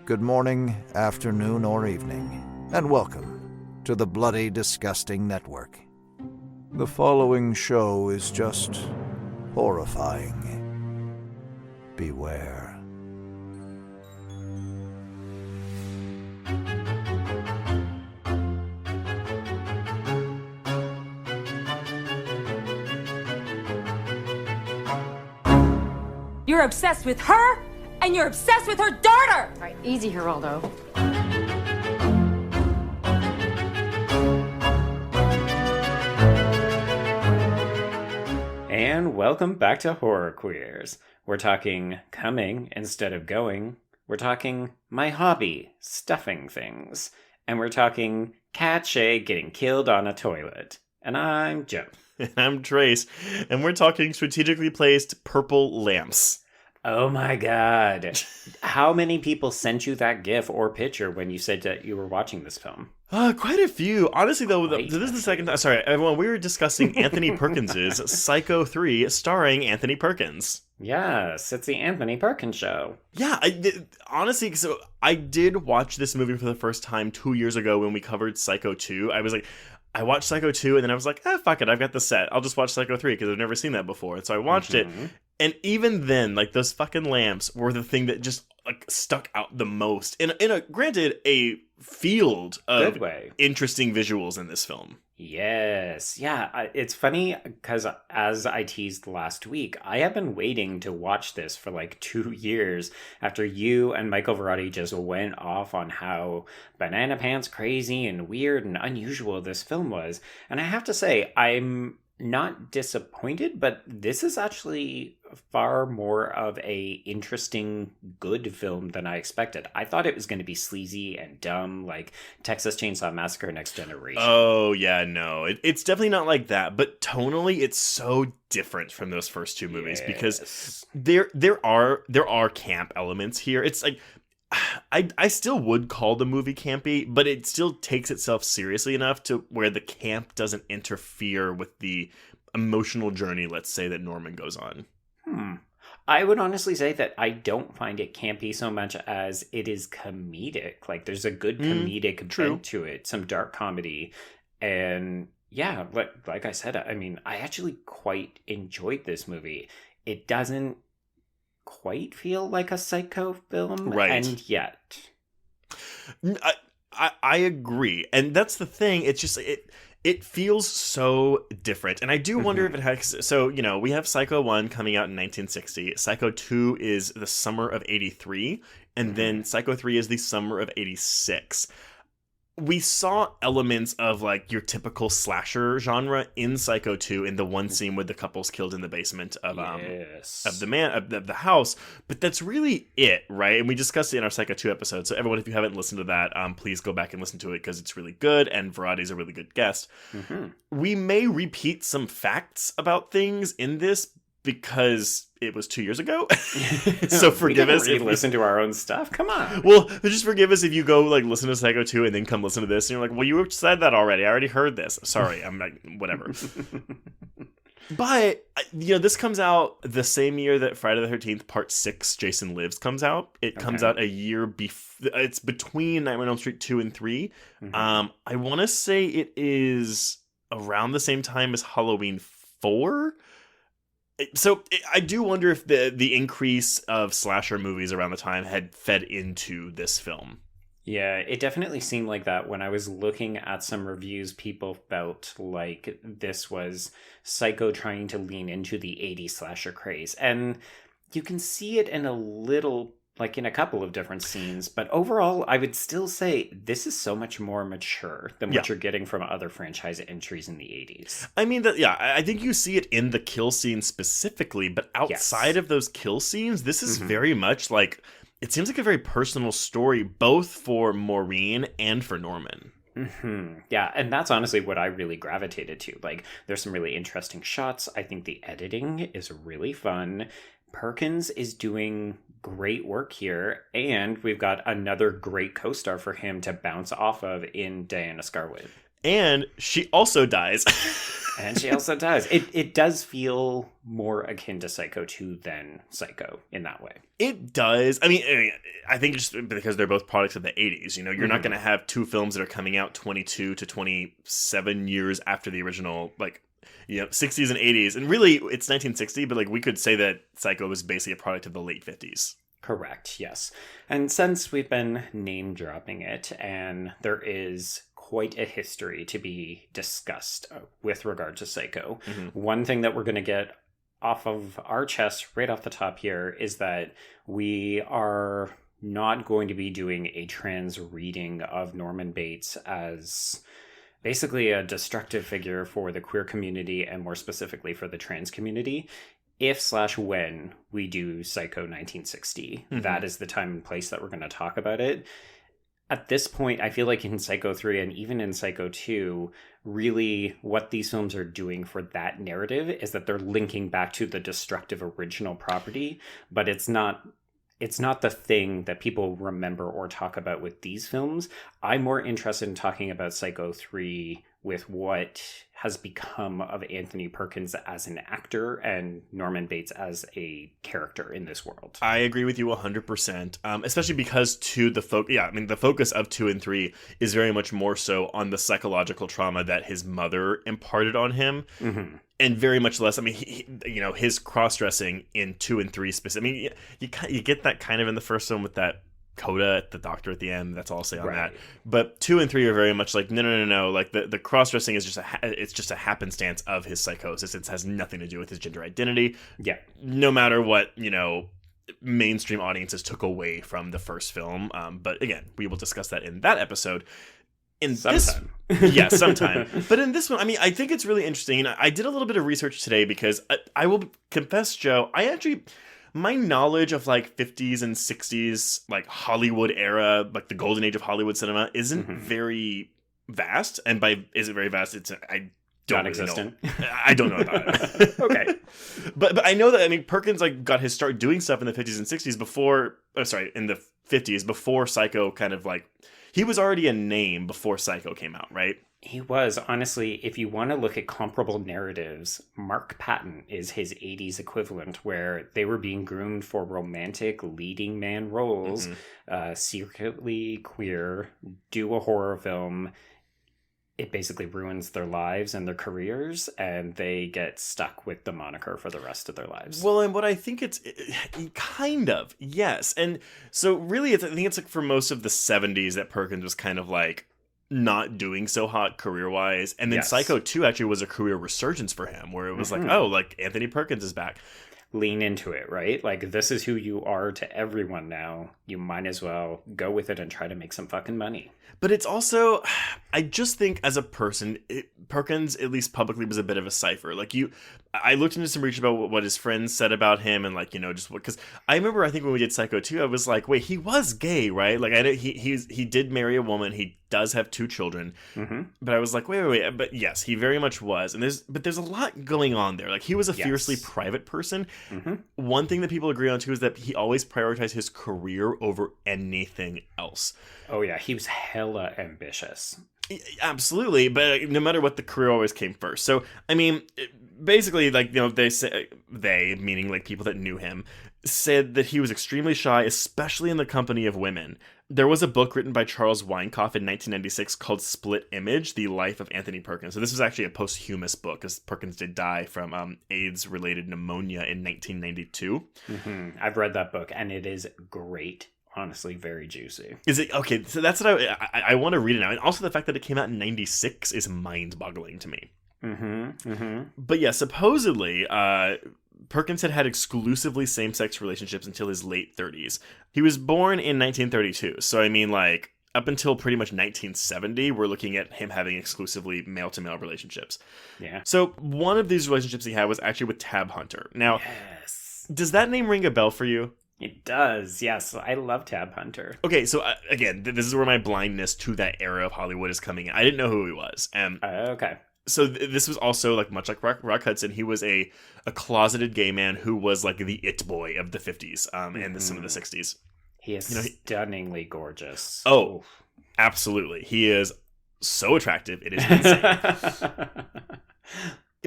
good morning, afternoon, or evening, and welcome to the Bloody Disgusting Network. The following show is just horrifying. Beware. You're obsessed with her, and you're obsessed with her daughter! All right, easy, Geraldo. And welcome back to Horror Queers. We're talking coming instead of going. We're talking my hobby, stuffing things. And we're talking Cat Shay getting killed on a toilet. And I'm Joe. And I'm Trace. And we're talking strategically placed purple lamps. Oh my god. How many people sent you that gif or picture when you said that you were watching this film? Quite a few. Honestly, though, this is the second time. Sorry, everyone, we were discussing Anthony Perkins' Psycho 3 starring Anthony Perkins. Yes, it's the Anthony Perkins show. Yeah, honestly, so I did watch this movie for the first time 2 years ago when we covered Psycho 2. I watched Psycho 2, and then I was like, fuck it, I've got the set. I'll just watch Psycho 3, because I've never seen that before. And so I watched it, and even then, like, those fucking lamps were the thing that just, like, stuck out the most. In a granted, a field of interesting visuals in this film. Yes. Yeah, it's funny, because as I teased last week, I have been waiting to watch this for like 2 years after you and Michael Verratti just went off on how banana pants crazy and weird and unusual this film was. And I have to say, I'm not disappointed, but this is actually far more of a interesting, good film than I expected. I thought it was going to be sleazy and dumb, like Texas Chainsaw Massacre Next Generation. Oh, yeah, no. It's definitely not like that, but tonally, it's so different from those first two movies because there are camp elements here. It's like, I still would call the movie campy, but it still takes itself seriously enough to where the camp doesn't interfere with the emotional journey, let's say, that Norman goes on. I would honestly say that I don't find it campy so much as it is comedic. Like, there's a good comedic bent to it, some dark comedy. And yeah, like I said, I mean, I actually quite enjoyed this movie. It doesn't quite feel like a Psycho film, right? And yet, I agree, and that's the thing. It's just it feels so different, and I do wonder if it has. So we have Psycho 1 coming out in 1960. Psycho 2 is the summer of '83, and then Psycho 3 is the summer of '86. We saw elements of like your typical slasher genre in Psycho 2 in the one scene with the couple's killed in the basement of the house, but that's really it, right? And we discussed it in our Psycho 2 episode. So everyone, if you haven't listened to that, please go back and listen to it because it's really good and Verratti's a really good guest. We may repeat some facts about things in this because it was 2 years ago. So forgive us if we listen to our own stuff. Come on. Well, just forgive us if you go like listen to Psycho 2 and then come listen to this and you're like, well, you said that already. I already heard this. Sorry. I'm like, whatever. But, this comes out the same year that Friday the 13th Part 6, Jason Lives, comes out. It comes out a year before. It's between Nightmare on Elm Street 2 and 3. I want to say it is around the same time as Halloween 4. So I do wonder if the increase of slasher movies around the time had fed into this film. Yeah, it definitely seemed like that. When I was looking at some reviews, people felt like this was Psycho trying to lean into the 80s slasher craze. And you can see it in a couple of different scenes. But overall, I would still say this is so much more mature than what you're getting from other franchise entries in the 80s. I mean, I think you see it in the kill scene specifically. But outside of those kill scenes, this is very much like... It seems like a very personal story, both for Maureen and for Norman. Yeah, and that's honestly what I really gravitated to. Like, there's some really interesting shots. I think the editing is really fun. Perkins is doing great work here, and we've got another great co-star for him to bounce off of in Diana Scarwood. And she also dies. And she also does. It does feel more akin to Psycho 2 than Psycho in that way. It does. I mean, I think it's just because they're both products of the 80s. You know, you're not going to have two films that are coming out 22 to 27 years after the original, like, you know, 60s and 80s. And really, it's 1960, but like we could say that Psycho was basically a product of the late 50s. Correct, yes. And since we've been name dropping it, and there is quite a history to be discussed with regard to Psycho, one thing that we're going to get off of our chest right off the top here is that we are not going to be doing a trans reading of Norman Bates as basically a destructive figure for the queer community and more specifically for the trans community. If/when we do Psycho 1960, that is the time and place that we're going to talk about it. At this point, I feel like in Psycho 3 and even in Psycho 2, really what these films are doing for that narrative is that they're linking back to the destructive original property, but it's not the thing that people remember or talk about with these films. I'm more interested in talking about Psycho 3 with what has become of Anthony Perkins as an actor and Norman Bates as a character in this world. I agree with you 100%, especially because the focus of 2 and 3 is very much more so on the psychological trauma that his mother imparted on him. And very much less, I mean, his cross-dressing in 2 and 3 specific. I mean, you get that kind of in the first one with that coda, the doctor at the end. That's all I'll say on that. But 2 and 3 are very much like, no. Like the cross-dressing is just a happenstance of his psychosis. It has nothing to do with his gender identity. Yeah. No matter what, mainstream audiences took away from the first film. But again, we will discuss that in that episode. Sometime. But in this one, I mean, I think it's really interesting. I did a little bit of research today because I will confess, Joe, my knowledge of like 50s and 60s, like Hollywood era, like the golden age of Hollywood cinema isn't very vast. And is it very vast? I don't really know. I don't know about it. Okay. But I know that, I mean, Perkins like got his start doing stuff in the 50s and 60s in the 50s before Psycho kind of like, he was already a name before Psycho came out, right? He was. Honestly, if you want to look at comparable narratives, Mark Patton is his 80s equivalent, where they were being groomed for romantic leading man roles, secretly queer, do a horror film. It basically ruins their lives and their careers, and they get stuck with the moniker for the rest of their lives. Well, and what I think it's kind of, yes. And so really, I think it's like for most of the 70s that Perkins was kind of like not doing so hot career-wise. And then Psycho 2 actually was a career resurgence for him, where it was like, oh, like Anthony Perkins is back. Lean into it, right? Like, this is who you are to everyone now. You might as well go with it and try to make some fucking money. But it's also, I just think as a person, Perkins, at least publicly, was a bit of a cipher. Like I looked into some research about what his friends said about him, and like, just what, because I remember, I think when we did Psycho 2, I was like, wait, he was gay, right? Like I know he did marry a woman. He does have 2 children, but I was like, wait, but yes, he very much was. And there's a lot going on there. Like he was a fiercely private person. One thing that people agree on too is that he always prioritized his career over anything else. Oh yeah, he was hella ambitious. Absolutely, but no matter what, the career always came first. So, I mean, basically, like, they, meaning like people that knew him, said that he was extremely shy, especially in the company of women. There was a book written by Charles Weinkauf in 1996 called Split Image, The Life of Anthony Perkins. So this was actually a posthumous book, because Perkins did die from AIDS-related pneumonia in 1992. I've read that book, and it is great. Honestly, very juicy. Is it? Okay, so that's what I want to read it now. And also the fact that it came out in 96 is mind-boggling to me. But yeah, supposedly, Perkins had exclusively same-sex relationships until his late 30s. He was born in 1932, so I mean, like, up until pretty much 1970, we're looking at him having exclusively male-to-male relationships. Yeah. So one of these relationships he had was actually with Tab Hunter. Now, does that name ring a bell for you? It does, yes. I love Tab Hunter. Okay, so again, this is where my blindness to that era of Hollywood is coming in. I didn't know who he was. Okay. So this was also, like, much like Rock Hudson, he was a closeted gay man who was like the it boy of the 50s and some of the 60s. He is stunningly gorgeous. Oh, absolutely. He is so attractive. It is insane.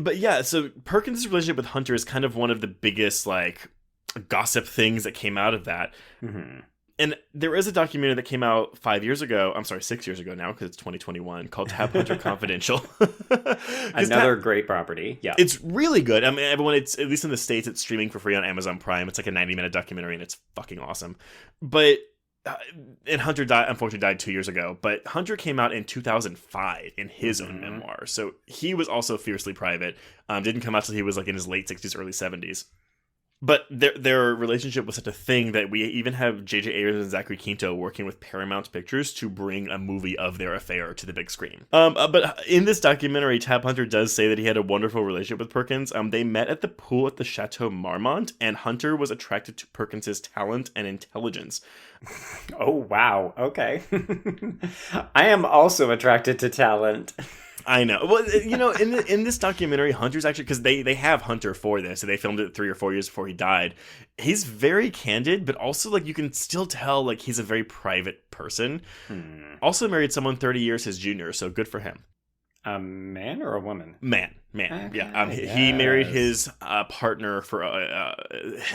But yeah, so Perkins' relationship with Hunter is kind of one of the biggest, like, gossip things that came out of that. Mm-hmm. And there is a documentary that came out 5 years ago. I'm sorry, 6 years ago now, because it's 2021, called Tab Hunter Confidential. Another great property. Yeah. It's really good. I mean, everyone, it's, at least in the States, it's streaming for free on Amazon Prime. It's like a 90-minute documentary, and it's fucking awesome. But, and Hunter unfortunately died 2 years ago, but Hunter came out in 2005 in his own memoir. So he was also fiercely private. Didn't come out till he was like in his late 60s, early 70s. But their relationship was such a thing that we even have J.J. Abrams and Zachary Quinto working with Paramount Pictures to bring a movie of their affair to the big screen. But in this documentary, Tab Hunter does say that he had a wonderful relationship with Perkins. They met at the pool at the Chateau Marmont, and Hunter was attracted to Perkins's talent and intelligence. Oh, wow. Okay. I am also attracted to talent. I know. Well, you know, in this documentary, Hunter's actually, because they have Hunter for this, and they filmed it 3 or 4 years before he died. He's very candid, but also, like, you can still tell, like, he's a very private person. Also married someone 30 years his junior, so good for him. A man or a woman? Man. Okay, Yeah. He married his partner for,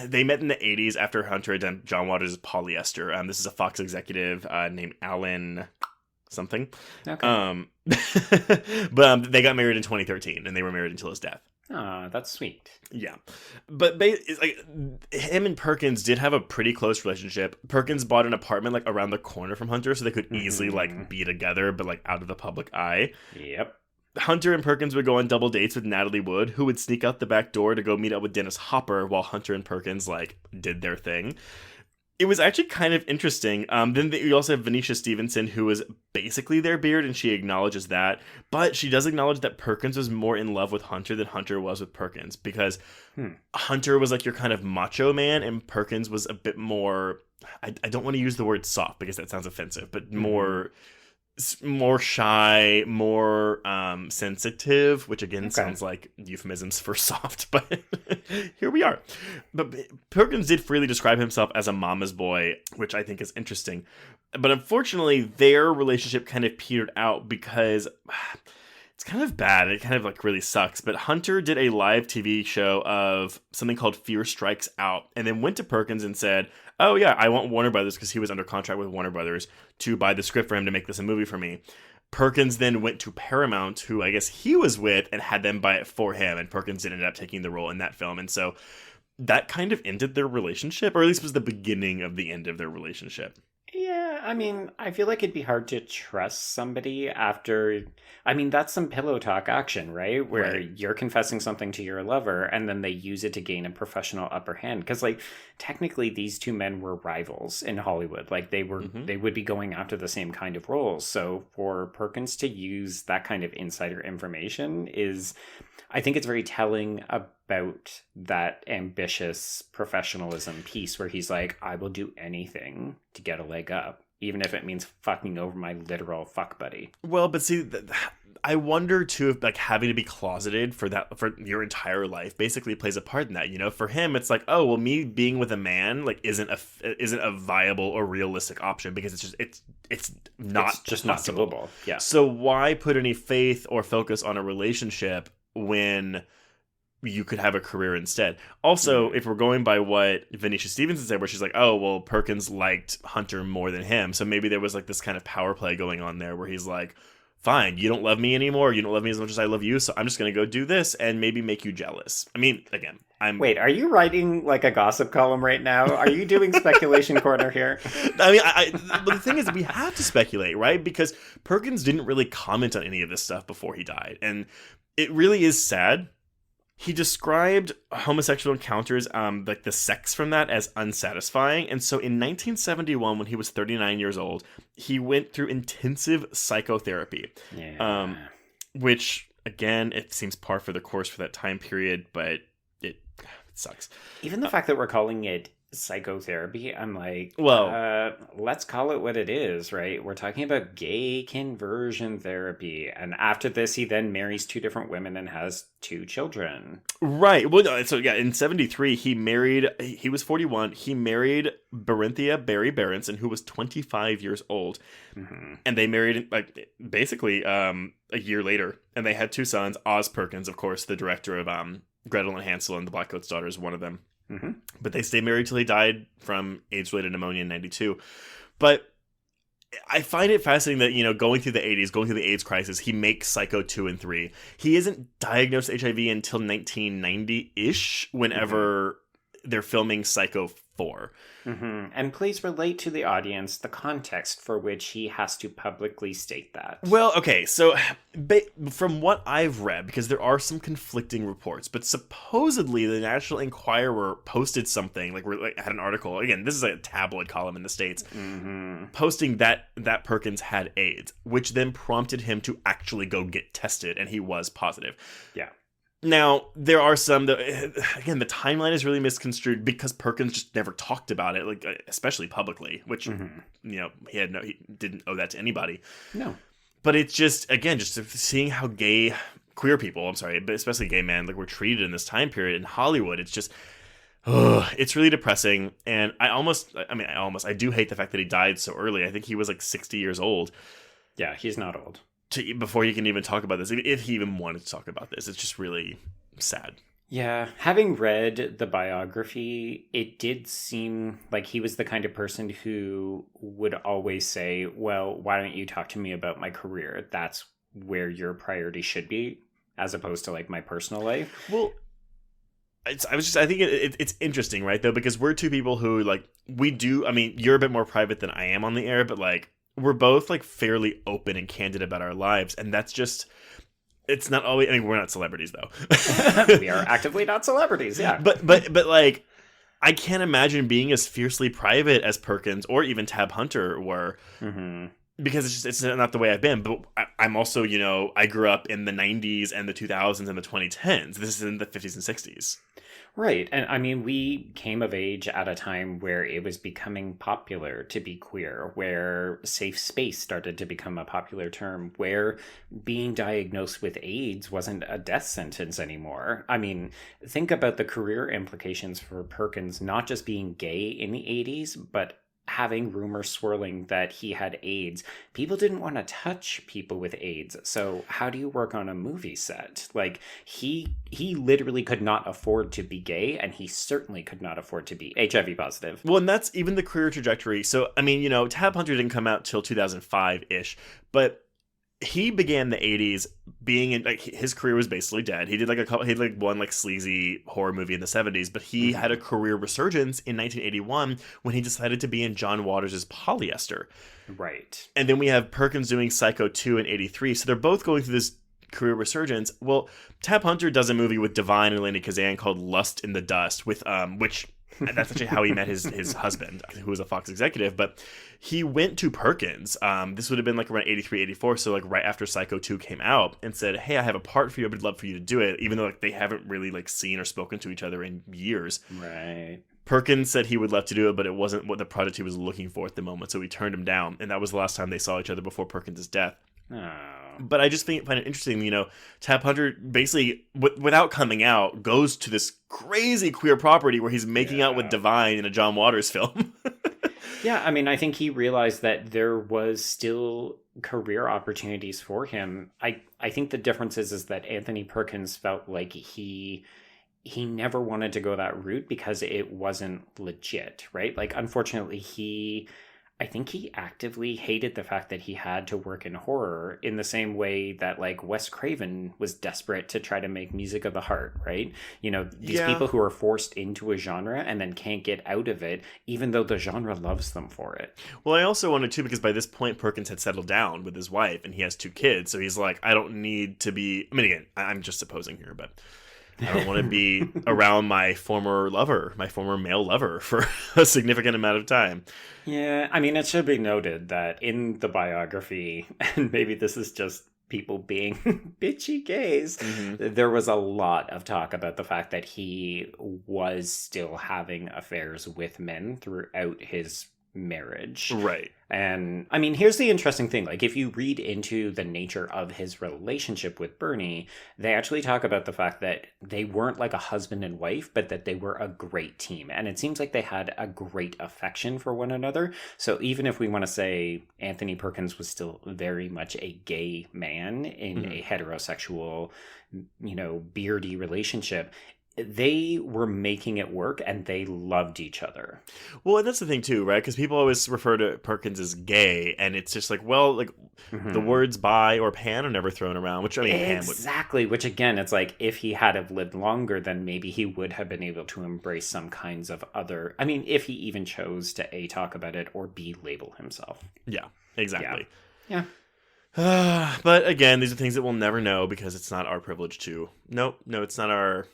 they met in the 80s after Hunter had done John Waters' Polyester. This is a Fox executive named Alan something. Okay. But they got married in 2013, and they were married until his death. Oh, that's sweet. Yeah. But it's like, him and Perkins did have a pretty close relationship. Perkins bought an apartment like around the corner from Hunter, so they could easily like be together, but like out of the public eye. Yep. Hunter and Perkins would go on double dates with Natalie Wood, who would sneak out the back door to go meet up with Dennis Hopper while Hunter and Perkins like did their thing. It was actually kind of interesting. Then you also have Venetia Stevenson, who was basically their beard, and she acknowledges that. But she does acknowledge that Perkins was more in love with Hunter than Hunter was with Perkins, because Hunter was like your kind of macho man, and Perkins was a bit more, I don't want to use the word soft because that sounds offensive, but more shy, more sensitive, which again sounds like euphemisms for soft, but here we are. But Perkins did freely describe himself as a mama's boy, which I think is interesting. But unfortunately, their relationship kind of petered out because it's kind of bad. It kind of like really sucks. But Hunter did a live TV show of something called Fear Strikes Out, and then went to Perkins and said, oh yeah, I want Warner Brothers, because he was under contract with Warner Brothers, to buy the script for him to make this a movie for me. Perkins then went to Paramount, who I guess he was with, and had them buy it for him, and Perkins ended up taking the role in that film. And so that kind of ended their relationship, or at least was the beginning of the end of their relationship. Yeah, I mean, I feel like it'd be hard to trust somebody after... I mean, that's some pillow talk action, right? Where you're confessing something to your lover, and then they use it to gain a professional upper hand. Because, like, technically, these two men were rivals in Hollywood. Like, they were, they would be going after the same kind of roles. So for Perkins to use that kind of insider information is... I think it's very telling about that ambitious professionalism piece where he's like, I will do anything to get a leg up, even if it means fucking over my literal fuck buddy. Well, but see, I wonder too if like having to be closeted for your entire life basically plays a part in that. You know, for him, it's like, oh well, me being with a man like isn't a viable or realistic option because it's not possible. Not doable. Yeah. So why put any faith or focus on a relationship when you could have a career instead? Also, if we're going by what Venetia Stevenson said, where she's like, oh, well, Perkins liked Hunter more than him. So maybe there was like this kind of power play going on there where he's like, fine, you don't love me anymore. You don't love me as much as I love you. So I'm just going to go do this and maybe make you jealous. I mean, again, Wait, are you writing like a gossip column right now? Are you doing speculation corner here? I mean, but the thing is, we have to speculate, right? Because Perkins didn't really comment on any of this stuff before he died. And it really is sad. He described homosexual encounters, like the sex from that, as unsatisfying. And so in 1971, when he was 39 years old, he went through intensive psychotherapy. Yeah. Which, again, it seems par for the course for that time period, but it sucks. Even the fact that we're calling it psychotherapy, I'm like, Well, let's call it what it is, right? We're talking about gay conversion therapy. And after this, he then marries 2 different women and has 2 children. right. Well, no, so yeah, in 73, he was 41. He married Berinthia Barry Berenson, who was 25 years old. Mm-hmm. And they married, like, basically a year later. And they had 2 sons. Oz Perkins, of course, the director of Gretel and Hansel and the Blackcoat's Daughter, is one of them. Mm-hmm. But they stayed married till he died from AIDS-related pneumonia in 92. But I find it fascinating that, going through the 80s, going through the AIDS crisis, he makes Psycho 2 and 3. He isn't diagnosed with HIV until 1990-ish, whenever they're filming Psycho 4. Mm-hmm. And please relate to the audience the context for which he has to publicly state that. Well, okay, so from what I've read, because there are some conflicting reports, but supposedly the National Enquirer posted something, had an article, again, this is a tabloid column in the States, posting that Perkins had AIDS, which then prompted him to actually go get tested, and he was positive. Yeah. Now, there are some that, again, the timeline is really misconstrued because Perkins just never talked about it, especially publicly, which, he didn't owe that to anybody. No. But it's just, again, just seeing how queer people, but especially gay men, were treated in this time period in Hollywood, it's just, it's really depressing. And I do hate the fact that he died so early. I think he was 60 years old. Yeah, he's not old. Before he can even talk about this, if he even wanted to talk about this, it's just really sad. Yeah, having read the biography, it did seem like he was the kind of person who would always say, well, why don't you talk to me about my career? That's where your priority should be, as opposed to my personal life. Well, I think it's interesting, right, though, because we're 2 people who, we do, you're a bit more private than I am on the air, but, we're both fairly open and candid about our lives, and that's just, it's not always, we're not celebrities though. We are actively not celebrities, yeah. But I can't imagine being as fiercely private as Perkins or even Tab Hunter were, because it's not the way I've been. But I'm also, I grew up in the 90s and the 2000s and the 2010s. This is in the 50s and 60s. Right. And we came of age at a time where it was becoming popular to be queer, where safe space started to become a popular term, where being diagnosed with AIDS wasn't a death sentence anymore. Think about the career implications for Perkins, not just being gay in the 80s, but having rumors swirling that he had AIDS. People didn't want to touch people with AIDS. So how do you work on a movie set? He literally could not afford to be gay, and he certainly could not afford to be HIV positive. Well, and that's even the career trajectory. So, Tab Hunter didn't come out till 2005-ish, but he began the 80s being in, his career was basically dead. He did one sleazy horror movie in the 70s, but he had a career resurgence in 1981 when he decided to be in John Waters' Polyester. Right. And then we have Perkins doing Psycho 2 in 83. So they're both going through this career resurgence. Well, Tab Hunter does a movie with Divine and Elena Kazan called Lust in the Dust, with which that's actually how he met his husband, who was a Fox executive. But he went to Perkins. This would have been around 83, 84. So right after Psycho 2 came out, and said, hey, I have a part for you. I would love for you to do it. Even though they haven't really seen or spoken to each other in years. Right. Perkins said he would love to do it, but it wasn't what the project he was looking for at the moment. So he turned him down. And that was the last time they saw each other before Perkins' death. Oh. But I just find it interesting, Tab Hunter basically, without coming out, goes to this crazy queer property where he's making out with Divine in a John Waters film. Yeah, I think he realized that there was still career opportunities for him. I think the difference is that Anthony Perkins felt like he never wanted to go that route because it wasn't legit, right? Unfortunately, I think he actively hated the fact that he had to work in horror in the same way that Wes Craven was desperate to try to make music of the heart, right? These people who are forced into a genre and then can't get out of it, even though the genre loves them for it. Well, I also wanted to, because by this point Perkins had settled down with his wife and he has 2 kids. So he's I don't need to be, again, I'm just supposing here, but I don't want to be around my former male lover for a significant amount of time. Yeah, it should be noted that in the biography, and maybe this is just people being bitchy gays, there was a lot of talk about the fact that he was still having affairs with men throughout his marriage. Right. And I mean, here's the interesting thing. Like, if you read into the nature of his relationship with Bernie, they actually talk about the fact that they weren't like a husband and wife, but that they were a great team. And it seems like they had a great affection for one another. So even if we want to say Anthony Perkins was still very much a gay man in a heterosexual, beardy relationship, they were making it work and they loved each other. Well, and that's the thing too, right? Because people always refer to Perkins as gay, and it's just like, well, like the words bi or pan are never thrown around, which I mean, exactly. Which again, it's like if he had have lived longer, then maybe he would have been able to embrace some kinds of other. I mean, if he even chose to A, talk about it, or B, label himself. Yeah, exactly. Yeah. But again, these are things that we'll never know because it's not our privilege to. No, it's not our.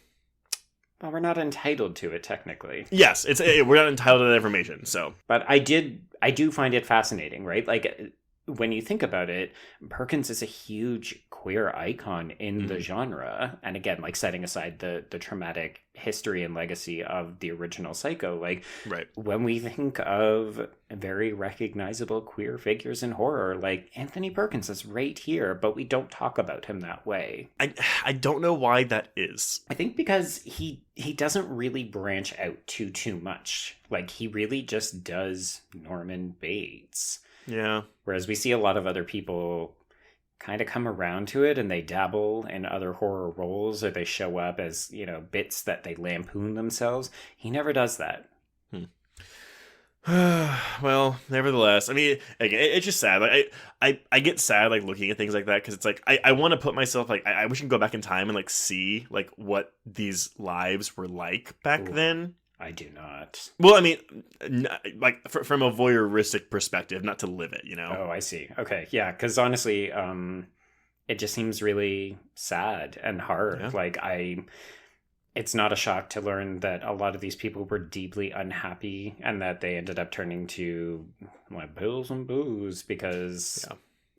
Well, we're not entitled to it, technically. Yes, we're not entitled to that information, so. But I do find it fascinating, right? Like, when you think about it, Perkins is a huge queer icon in the genre. And again, like, setting aside the traumatic history and legacy of the original Psycho, like, right. When we think of very recognizable queer figures in horror, like, Anthony Perkins is right here, but we don't talk about him that way. I don't know why that is. I think because he doesn't really branch out too much. Like, he really just does Norman Bates. Yeah. Whereas we see a lot of other people kind of come around to it and they dabble in other horror roles, or they show up as, bits that they lampoon themselves. He never does that. Well, nevertheless, I mean, again, it's just sad. Like, I get sad, like, looking at things like that, because it's like, I want to put myself, like, I wish I could go back in time and, like, see, like, what these lives were like back then. I do not. Well, I mean, like, from a voyeuristic perspective, not to live it, Oh, I see. Okay, yeah, because honestly, it just seems really sad and hard. Yeah. Like, it's not a shock to learn that a lot of these people were deeply unhappy and that they ended up turning to, like, pills and booze because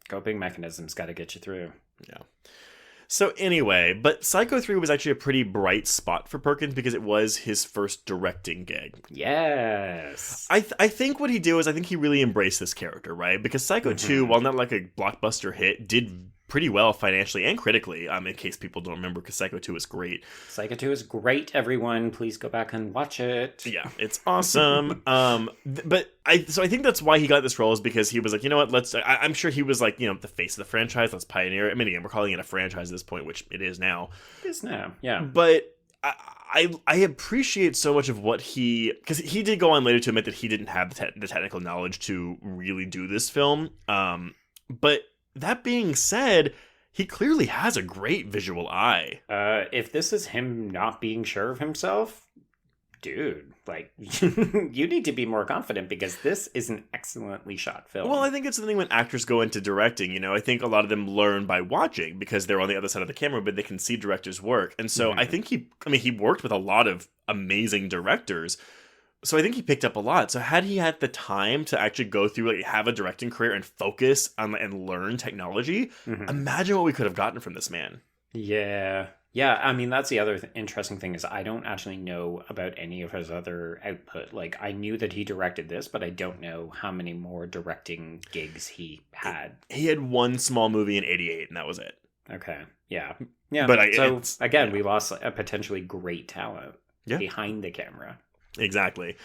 coping mechanisms got to get you through. Yeah. So anyway, but Psycho 3 was actually a pretty bright spot for Perkins because it was his first directing gig. Yes. I think what he did was, I think he really embraced this character, right? Because Psycho 2, while not like a blockbuster hit, did pretty well financially and critically, in case people don't remember, because Psycho 2 is great. Psycho 2 is great, everyone. Please go back and watch it. Yeah, it's awesome. But I think that's why he got this role, is because he was like, you know what, I'm sure he was like, the face of the franchise, let's pioneer it. I mean, again, we're calling it a franchise at this point, which it is now. It is now, yeah. But I appreciate so much of what because he did go on later to admit that he didn't have the technical knowledge to really do this film. But that being said, he clearly has a great visual eye. If this is him not being sure of himself, dude, like, you need to be more confident, because this is an excellently shot film. Well, I think it's the thing when actors go into directing, I think a lot of them learn by watching because they're on the other side of the camera, but they can see directors work. And so I think he worked with a lot of amazing directors. So I think he picked up a lot. So had he had the time to actually go through, like, have a directing career and focus on and learn technology, imagine what we could have gotten from this man. Yeah. Yeah, I mean, that's the other interesting thing, is I don't actually know about any of his other output. Like, I knew that he directed this, but I don't know how many more directing gigs he had. He had one small movie in 88, and that was it. Okay, yeah. Yeah, but we lost a potentially great talent behind the camera. Exactly.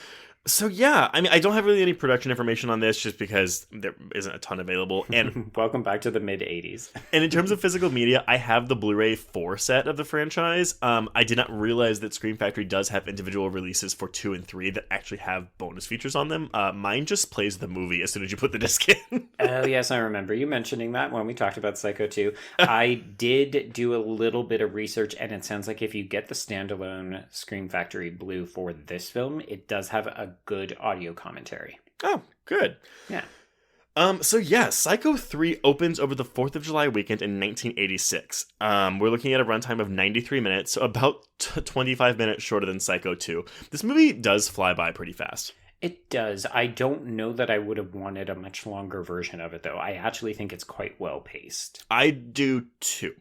So yeah, I mean, I don't have really any production information on this just because there isn't a ton available. And welcome back to the mid-'80s. And in terms of physical media, I have the Blu-ray 4 set of the franchise. I did not realize that Scream Factory does have individual releases for 2 and 3 that actually have bonus features on them. Mine just plays the movie as soon as you put the disc in. Oh, yes, I remember you mentioning that when we talked about Psycho 2. I did do a little bit of research, and it sounds like if you get the standalone Scream Factory Blue for this film, it does have a good audio commentary. Oh, good. Yeah. So yeah, Psycho 3 opens over the 4th of July weekend in 1986. We're looking at a runtime of 93 minutes, so about 25 minutes shorter than Psycho 2. This movie does fly by pretty fast. It does. I don't know that I would have wanted a much longer version of it, though. I actually think it's quite well paced. I do too.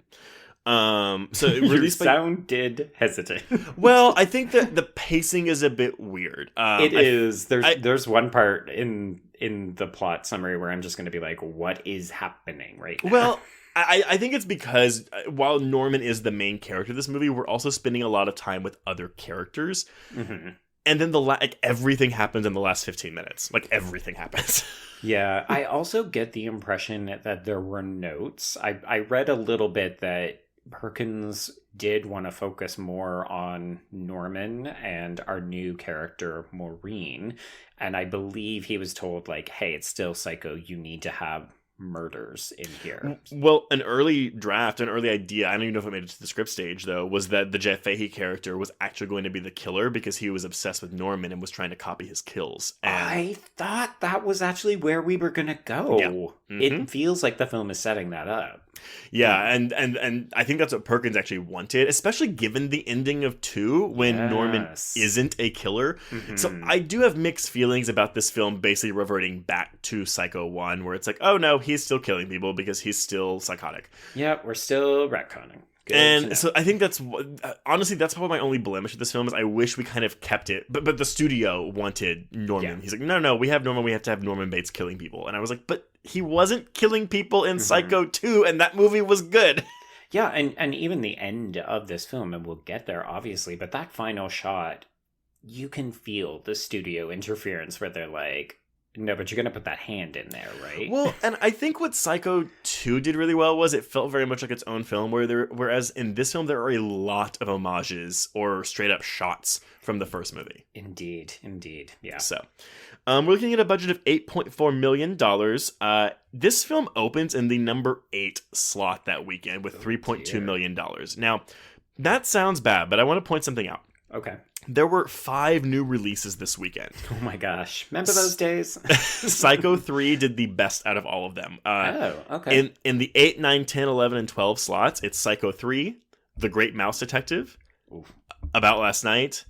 So it Your released by... sounded hesitant. Well, I think that the pacing is a bit weird. It is. There's one part in the plot summary where I'm just going to be like, what is happening right now? Well, I think it's because while Norman is the main character of this movie, we're also spending a lot of time with other characters. Mm-hmm. And then everything happens in the last 15 minutes. Like, everything happens. Yeah, I also get the impression that there were notes. I read a little bit that Perkins did want to focus more on Norman and our new character, Maureen. And I believe he was told, like, hey, it's still Psycho. You need to have murders in here. Well, an early idea, I don't even know if it made it to the script stage, though, was that the Jeff Fahey character was actually going to be the killer because he was obsessed with Norman and was trying to copy his kills. And I thought that was actually where we were going to go. Yeah. Mm-hmm. It feels like the film is setting that up. Yeah, and I think that's what Perkins actually wanted, especially given the ending of 2 when Norman isn't a killer. Mm-hmm. So I do have mixed feelings about this film basically reverting back to Psycho 1, where it's like, oh no, he's still killing people because he's still psychotic. Yeah, we're still retconning. Good and so I think that's honestly that's probably my only blemish with this film is I wish we kind of kept it, but the studio wanted Norman. Yeah. He's like, no, we have Norman. We have to have Norman Bates killing people, and I was like, but he wasn't killing people in Psycho 2, and that movie was good. Yeah, and even the end of this film, and we'll get there obviously, but that final shot, you can feel the studio interference where they're like, no, but you're going to put that hand in there, right? Well, and I think what Psycho 2 did really well was it felt very much like its own film, whereas in this film there are a lot of homages or straight up shots from the first movie. Indeed, yeah. So, we're looking at a budget of $8.4 million. This film opens in the number 8 slot that weekend with $3.2 million. Now, that sounds bad, but I want to point something out. Okay. There were 5 new releases this weekend. Oh my gosh. Remember those days? Psycho 3 did the best out of all of them. Okay. In the 8, 9, 10, 11, and 12 slots, it's Psycho 3, The Great Mouse Detective, About Last Night,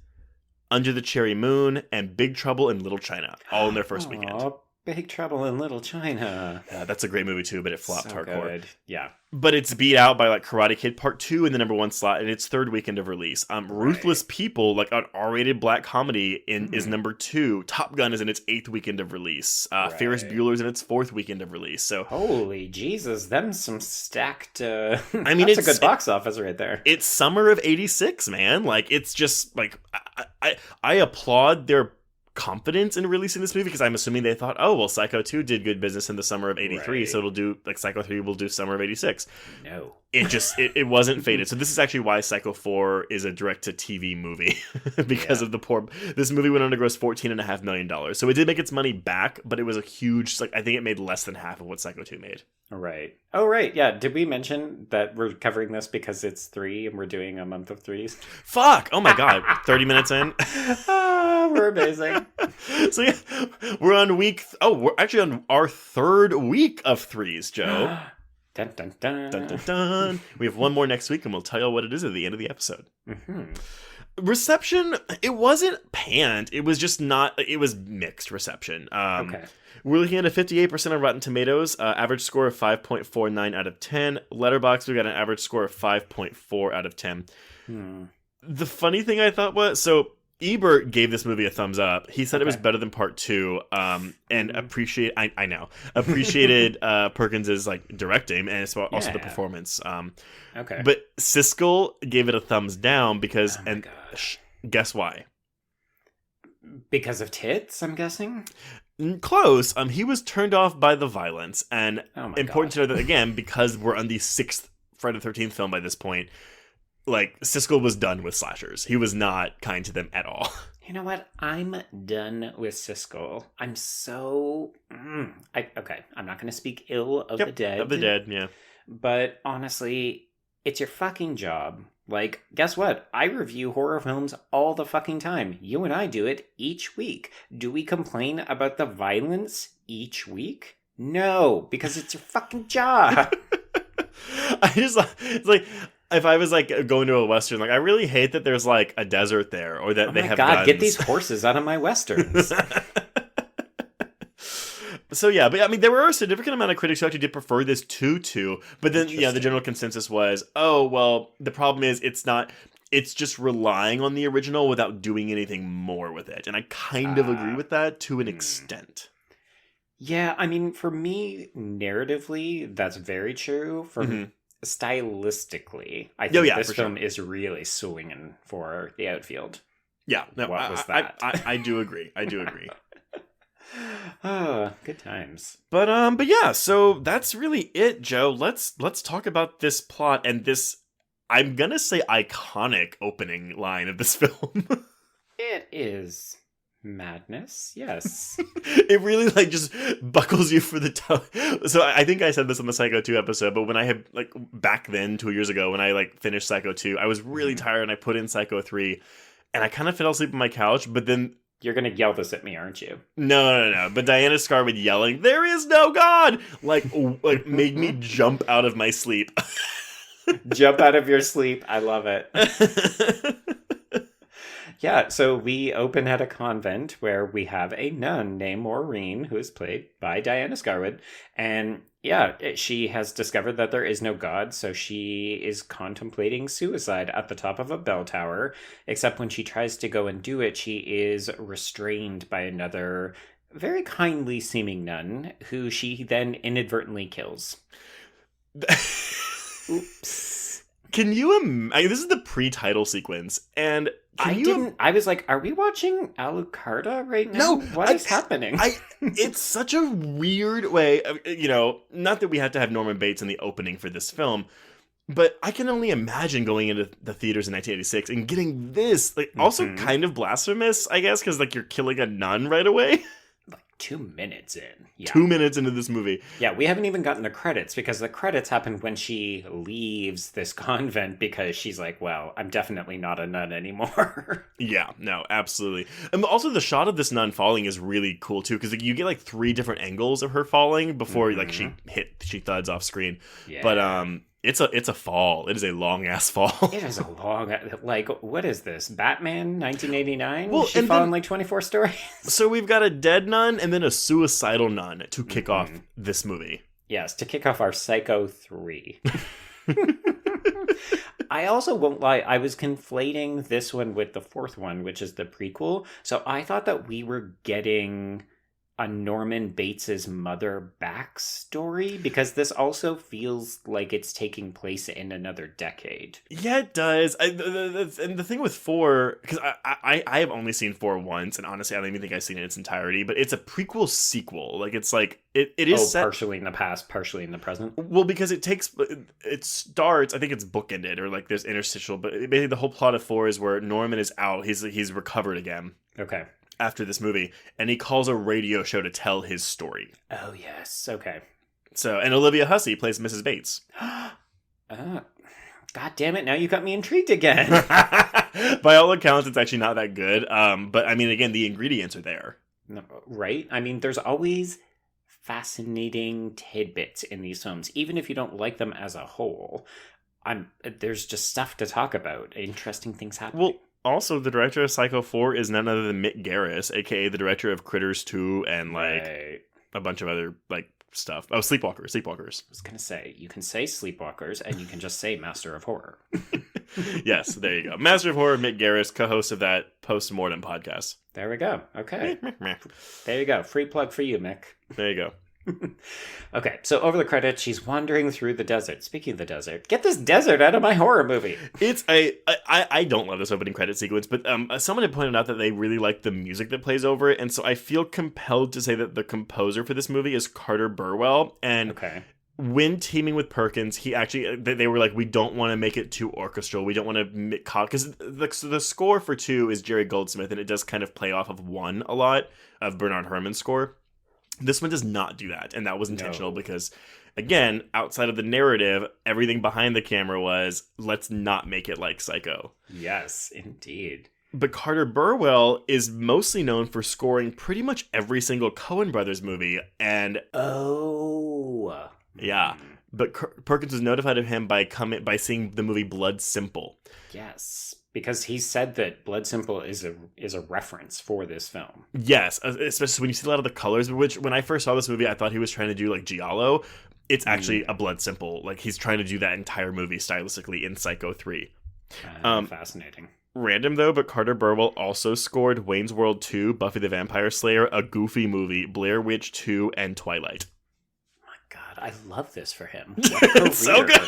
Under the Cherry Moon, and Big Trouble in Little China, all in their first weekend. Big Trouble in Little China. That's a great movie too, but it flopped hardcore. Good. Yeah. But it's beat out by like Karate Kid Part 2 in the number 1 slot in its 3rd weekend of release. Ruthless People, like an R-rated black comedy, is number 2. Top Gun is in its 8th weekend of release. Ferris Bueller's in its 4th weekend of release. So holy Jesus, them some stacked. I mean, it's a good box office right there. It's summer of '86, man. Like it's just like I applaud their confidence in releasing this movie because I'm assuming they thought, oh well, Psycho 2 did good business in the summer of '83, so it'll do like Psycho 3 will do summer of '86. No, it wasn't fated. So this is actually why Psycho 4 is a direct-to-TV movie because of the poor. This movie went on to gross $14.5 million, so it did make its money back, but it was a huge. Like I think it made less than half of what Psycho 2 made. Right. Oh, right. Yeah. Did we mention that we're covering this because it's 3 and we're doing a month of 3s? Fuck! Oh my god! 30 minutes in. We're amazing. So yeah, we're on week. We're actually on our 3rd week of 3s, Joe. Dun, dun, dun. Dun, dun, dun. We have one more next week, and we'll tell you what it is at the end of the episode. Mm-hmm. Reception, it wasn't panned. It was just not. It was mixed reception. Okay. We're looking at a 58% on Rotten Tomatoes, average score of 5.49 out of 10. Letterboxd, we got an average score of 5.4 out of 10. The funny thing I thought was, so Ebert gave this movie a thumbs up. He said it was better than Part 2, and appreciated Perkins's like directing and also the performance. But Siskel gave it a thumbs down because, guess why? Because of tits, I'm guessing. Close. He was turned off by the violence, and important to know that again because we're on the 6th Friday the 13th film by this point. Like, Siskel was done with slashers. He was not kind to them at all. You know what? I'm done with Siskel. I'm so... I'm not going to speak ill of the dead. Of the dead, yeah. But honestly, it's your fucking job. Like, guess what? I review horror films all the fucking time. You and I do it each week. Do we complain about the violence each week? No, because it's your fucking job. It's like... if I was like going to a Western, like I really hate that there's like a desert there or that they have guns. Get these horses out of my Westerns. So yeah, but I mean, there were a significant amount of critics who actually did prefer this to 2, but then the general consensus was, oh, well, the problem is it's just relying on the original without doing anything more with it. And I kind of agree with that to an extent. Yeah, I mean, for me, narratively, that's very true. For stylistically, I think this film is really swinging for the outfield. Yeah, no, what was that? I do agree. I do agree. Oh, good times. But yeah, so that's really it, Joe. Let's talk about this plot and this, I'm gonna say, iconic opening line of this film. It is madness, yes. It really like just buckles you for the toe. So I think I said this on the Psycho 2 episode, but when I had like back then 2 years ago when I like finished Psycho 2, I was really tired and I put in Psycho 3 and I kind of fell asleep on my couch, but then you're going to yell this at me, aren't you? No. But Diana Scarwood yelling, "There is no God!" like made me jump out of my sleep. Jump out of your sleep. I love it. Yeah, so we open at a convent where we have a nun named Maureen, who is played by Diana Scarwood. And yeah, she has discovered that there is no God, so she is contemplating suicide at the top of a bell tower. Except when she tries to go and do it, she is restrained by another very kindly seeming nun, who she then inadvertently kills. Oops. Can you imagine? This is the pre-title sequence, and I was like, are we watching Alucarda right now? No, what is happening? It's such a weird way of, not that we had to have Norman Bates in the opening for this film, but I can only imagine going into the theaters in 1986 and getting this, like, also kind of blasphemous, I guess, because like you're killing a nun right away. Like 2 minutes in. Yeah. 2 minutes into this movie. Yeah, we haven't even gotten the credits because the credits happen when she leaves this convent because she's like, well, I'm definitely not a nun anymore. Yeah, no, absolutely. And also the shot of this nun falling is really cool too, because like, you get like 3 different angles of her falling before like she thuds off screen. Yeah. But it's a fall. It is a long ass fall. It is a long, like, what is this? Batman 1989? Well, she fallen like 24 stories. So we've got a dead nun and then a suicidal nun to kick off this movie. Yes, to kick off our Psycho 3. I also won't lie, I was conflating this one with the 4th one, which is the prequel. So I thought that we were getting a Norman Bates's mother backstory, because this also feels like it's taking place in another decade. Yeah, it does. And the thing with 4, because I have only seen 4 once, and honestly, I don't even think I've seen it in its entirety, but it's a prequel sequel. Like, it's like, it is set partially in the past, partially in the present. Well, because it starts, I think it's bookended, or like there's interstitial, but basically the whole plot of 4 is where Norman is out, he's recovered again. Okay. After this movie, and he calls a radio show to tell his story. Oh, yes. Okay. So, and Olivia Hussey plays Mrs. Bates. God damn it, now you got me intrigued again. By all accounts, it's actually not that good. But, I mean, again, the ingredients are there. Right? I mean, there's always fascinating tidbits in these films, even if you don't like them as a whole. There's just stuff to talk about. Interesting things happening. Well, also, the director of Psycho 4 is none other than Mick Garris, a.k.a. the director of Critters 2 and, like, a bunch of other, like, stuff. Oh, Sleepwalkers. I was going to say, you can say Sleepwalkers, and you can just say Master of Horror. Yes, there you go. Master of Horror, Mick Garris, co-host of that Postmortem podcast. There we go. Okay. There you go. Free plug for you, Mick. There you go. Okay, so over the credits, she's wandering through the desert. Speaking of the desert, get this desert out of my horror movie. I don't love this opening credit sequence, but someone had pointed out that they really like the music that plays over it, and so I feel compelled to say that the composer for this movie is Carter Burwell, and when teaming with Perkins, he actually, they were like, we don't want to make it too orchestral, we don't want to, because the score for 2 is Jerry Goldsmith, and it does kind of play off of 1 a lot, of Bernard Herrmann's score. This one does not do that, and that was intentional because, again, outside of the narrative, everything behind the camera was, let's not make it like Psycho. Yes, indeed. But Carter Burwell is mostly known for scoring pretty much every single Coen Brothers movie, and... Oh. Yeah. but Perkins was notified of him by seeing the movie Blood Simple. Yes, because he said that Blood Simple is a reference for this film. Yes, especially when you see a lot of the colors, which when I first saw this movie, I thought he was trying to do like Giallo. It's actually a Blood Simple. Like, he's trying to do that entire movie stylistically in Psycho 3. Fascinating. Random, though, but Carter Burwell also scored Wayne's World 2, Buffy the Vampire Slayer, A Goofy Movie, Blair Witch 2, and Twilight. My God, I love this for him. What a career. It's so good.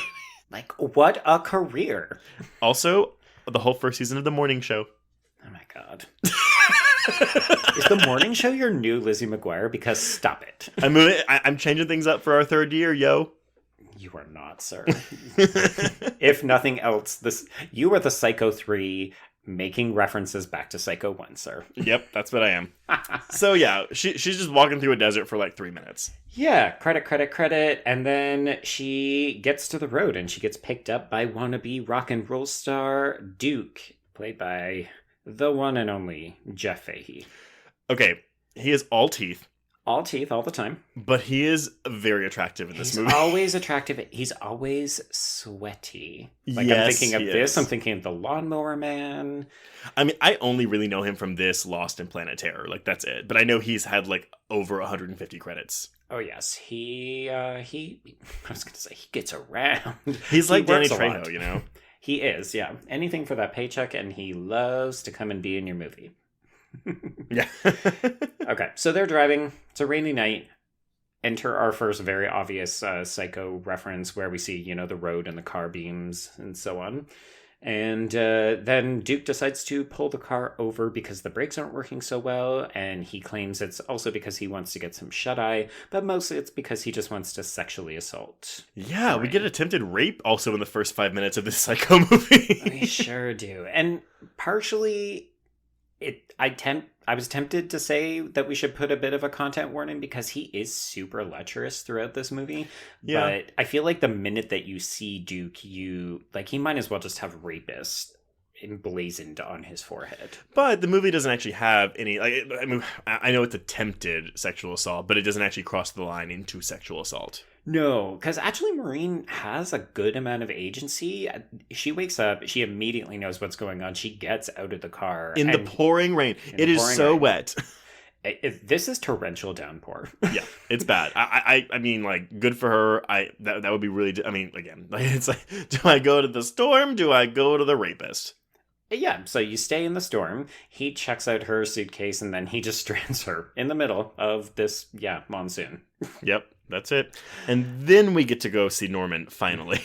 Like, what a career. Also, the whole first season of The Morning Show. Oh my God. Is The Morning Show your new Lizzie McGuire? Because stop it. I'm changing things up for our third year, yo. You are not, sir. If nothing else, you are the Psycho 3 making references back to Psycho 1, sir. Yep, that's what I am. So yeah, she's just walking through a desert for like 3 minutes. Yeah, credit. And then she gets to the road and she gets picked up by wannabe rock and roll star Duke, played by the one and only Jeff Fahey. Okay, he is all teeth. All teeth, all the time. But he is very attractive in this movie. He's always attractive. He's always sweaty. Like, yes, I'm thinking of this. I'm thinking of The Lawnmower Man. I mean, I only really know him from this, Lost, and Planet Terror. Like, that's it. But I know he's had, like, over 150 credits. Oh, yes. He I was going to say, he gets around. He's like Danny works a lot. Trejo, you know? He is, yeah. Anything for that paycheck, and he loves to come and be in your movie. Yeah. Okay, so they're driving. It's a rainy night. Enter our first very obvious Psycho reference where we see, the road and the car beams and so on. And then Duke decides to pull the car over because the brakes aren't working so well. And he claims it's also because he wants to get some shut-eye. But mostly it's because he just wants to sexually assault. Yeah, Lorraine. We get attempted rape also in the first 5 minutes of this Psycho movie. We sure do. And partially... I was tempted to say that we should put a bit of a content warning because he is super lecherous throughout this movie. Yeah. But I feel like the minute that you see Duke, he might as well just have rapist emblazoned on his forehead. But the movie doesn't actually have any, I know it's attempted sexual assault, but it doesn't actually cross the line into sexual assault. No, because actually Maureen has a good amount of agency. She wakes up, she immediately knows what's going on. She gets out of the car. In the pouring rain. It is so wet. This is torrential downpour. Yeah, it's bad. I mean, like, good for her. That would be really, again, it's like, do I go to the storm? Do I go to the rapist? Yeah, so you stay in the storm. He checks out her suitcase and then he just strands her in the middle of this, monsoon. Yep. That's it. And then we get to go see Norman, finally.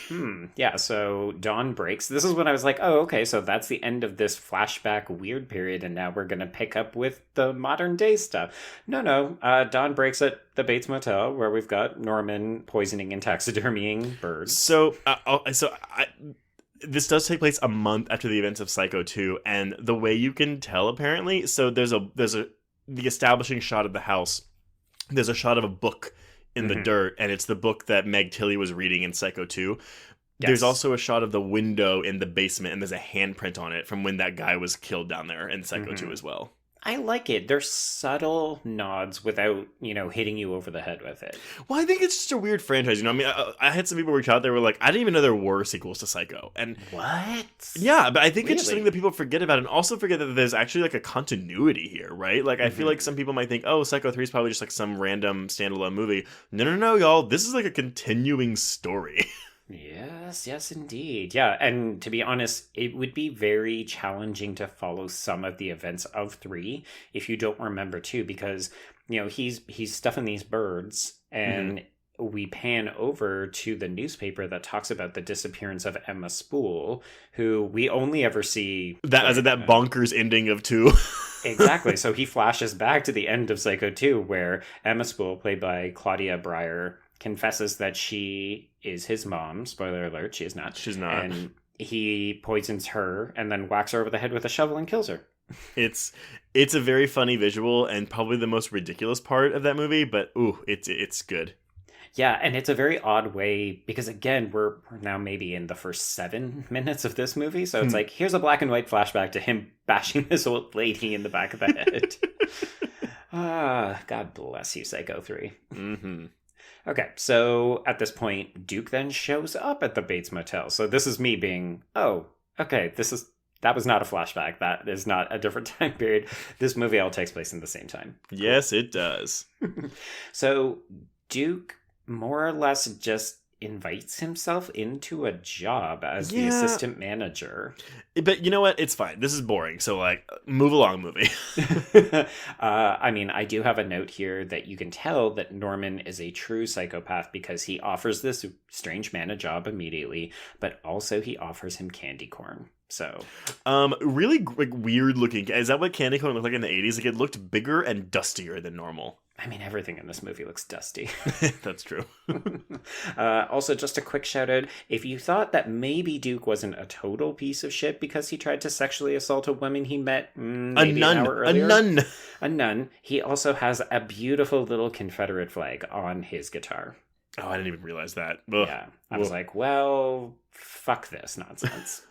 Yeah, so dawn breaks. This is when I was like, oh, okay, so that's the end of this flashback weird period, and now we're going to pick up with the modern day stuff. No, dawn breaks at the Bates Motel, where we've got Norman poisoning and taxidermying birds. So this does take place a month after the events of Psycho 2, and the way you can tell, apparently, so there's the establishing shot of the house. There's a shot of a book in the dirt, and it's the book that Meg Tilly was reading in Psycho 2. Yes. There's also a shot of the window in the basement, and there's a handprint on it from when that guy was killed down there in Psycho 2 as well. I like it. They're subtle nods without, hitting you over the head with it. Well, I think it's just a weird franchise. I mean, I had some people reach out. They were like, I didn't even know there were sequels to Psycho. And what? Yeah, but I think it's just something that people forget about, and also forget that there's actually like a continuity here, right? Like, I feel like some people might think, oh, Psycho 3 is probably just like some random standalone movie. No, y'all. This is like a continuing story. Yes, indeed. Yeah, and to be honest, it would be very challenging to follow some of the events of 3 if you don't remember 2, because, he's stuffing these birds, and we pan over to the newspaper that talks about the disappearance of Emma Spool, who we only ever see... That bonkers ending of 2. Exactly. So he flashes back to the end of Psycho 2, where Emma Spool, played by Claudia Breyer, confesses that she is his mom. Spoiler alert, she is not. She's not. And he poisons her and then whacks her over the head with a shovel and kills her. It's a very funny visual and probably the most ridiculous part of that movie, but it's good. Yeah, and it's a very odd way, because again, we're now maybe in the first 7 minutes of this movie, so it's like, here's a black and white flashback to him bashing this old lady in the back of the head. God bless you, Psycho 3. Okay, so at this point, Duke then shows up at the Bates Motel. So this is me being, oh, okay, that was not a flashback. That is not a different time period. This movie all takes place in the same time. Yes, it does. So Duke more or less just invites himself into a job as the assistant manager. But you know what? It's fine. This is boring. So, like, move along, movie. I mean, I do have a note here that you can tell that Norman is a true psychopath because he offers this strange man a job immediately, but also he offers him candy corn. So, really like weird looking. Is that what candy corn looked like in the 80s? Like, it looked bigger and dustier than normal. I mean, everything in this movie looks dusty. That's true. Also, just a quick shout out. If you thought that maybe Duke wasn't a total piece of shit because he tried to sexually assault a woman he met maybe an hour earlier. A nun. He also has a beautiful little Confederate flag on his guitar. Oh, I didn't even realize that. Ugh. Yeah. I was like, well, fuck this nonsense.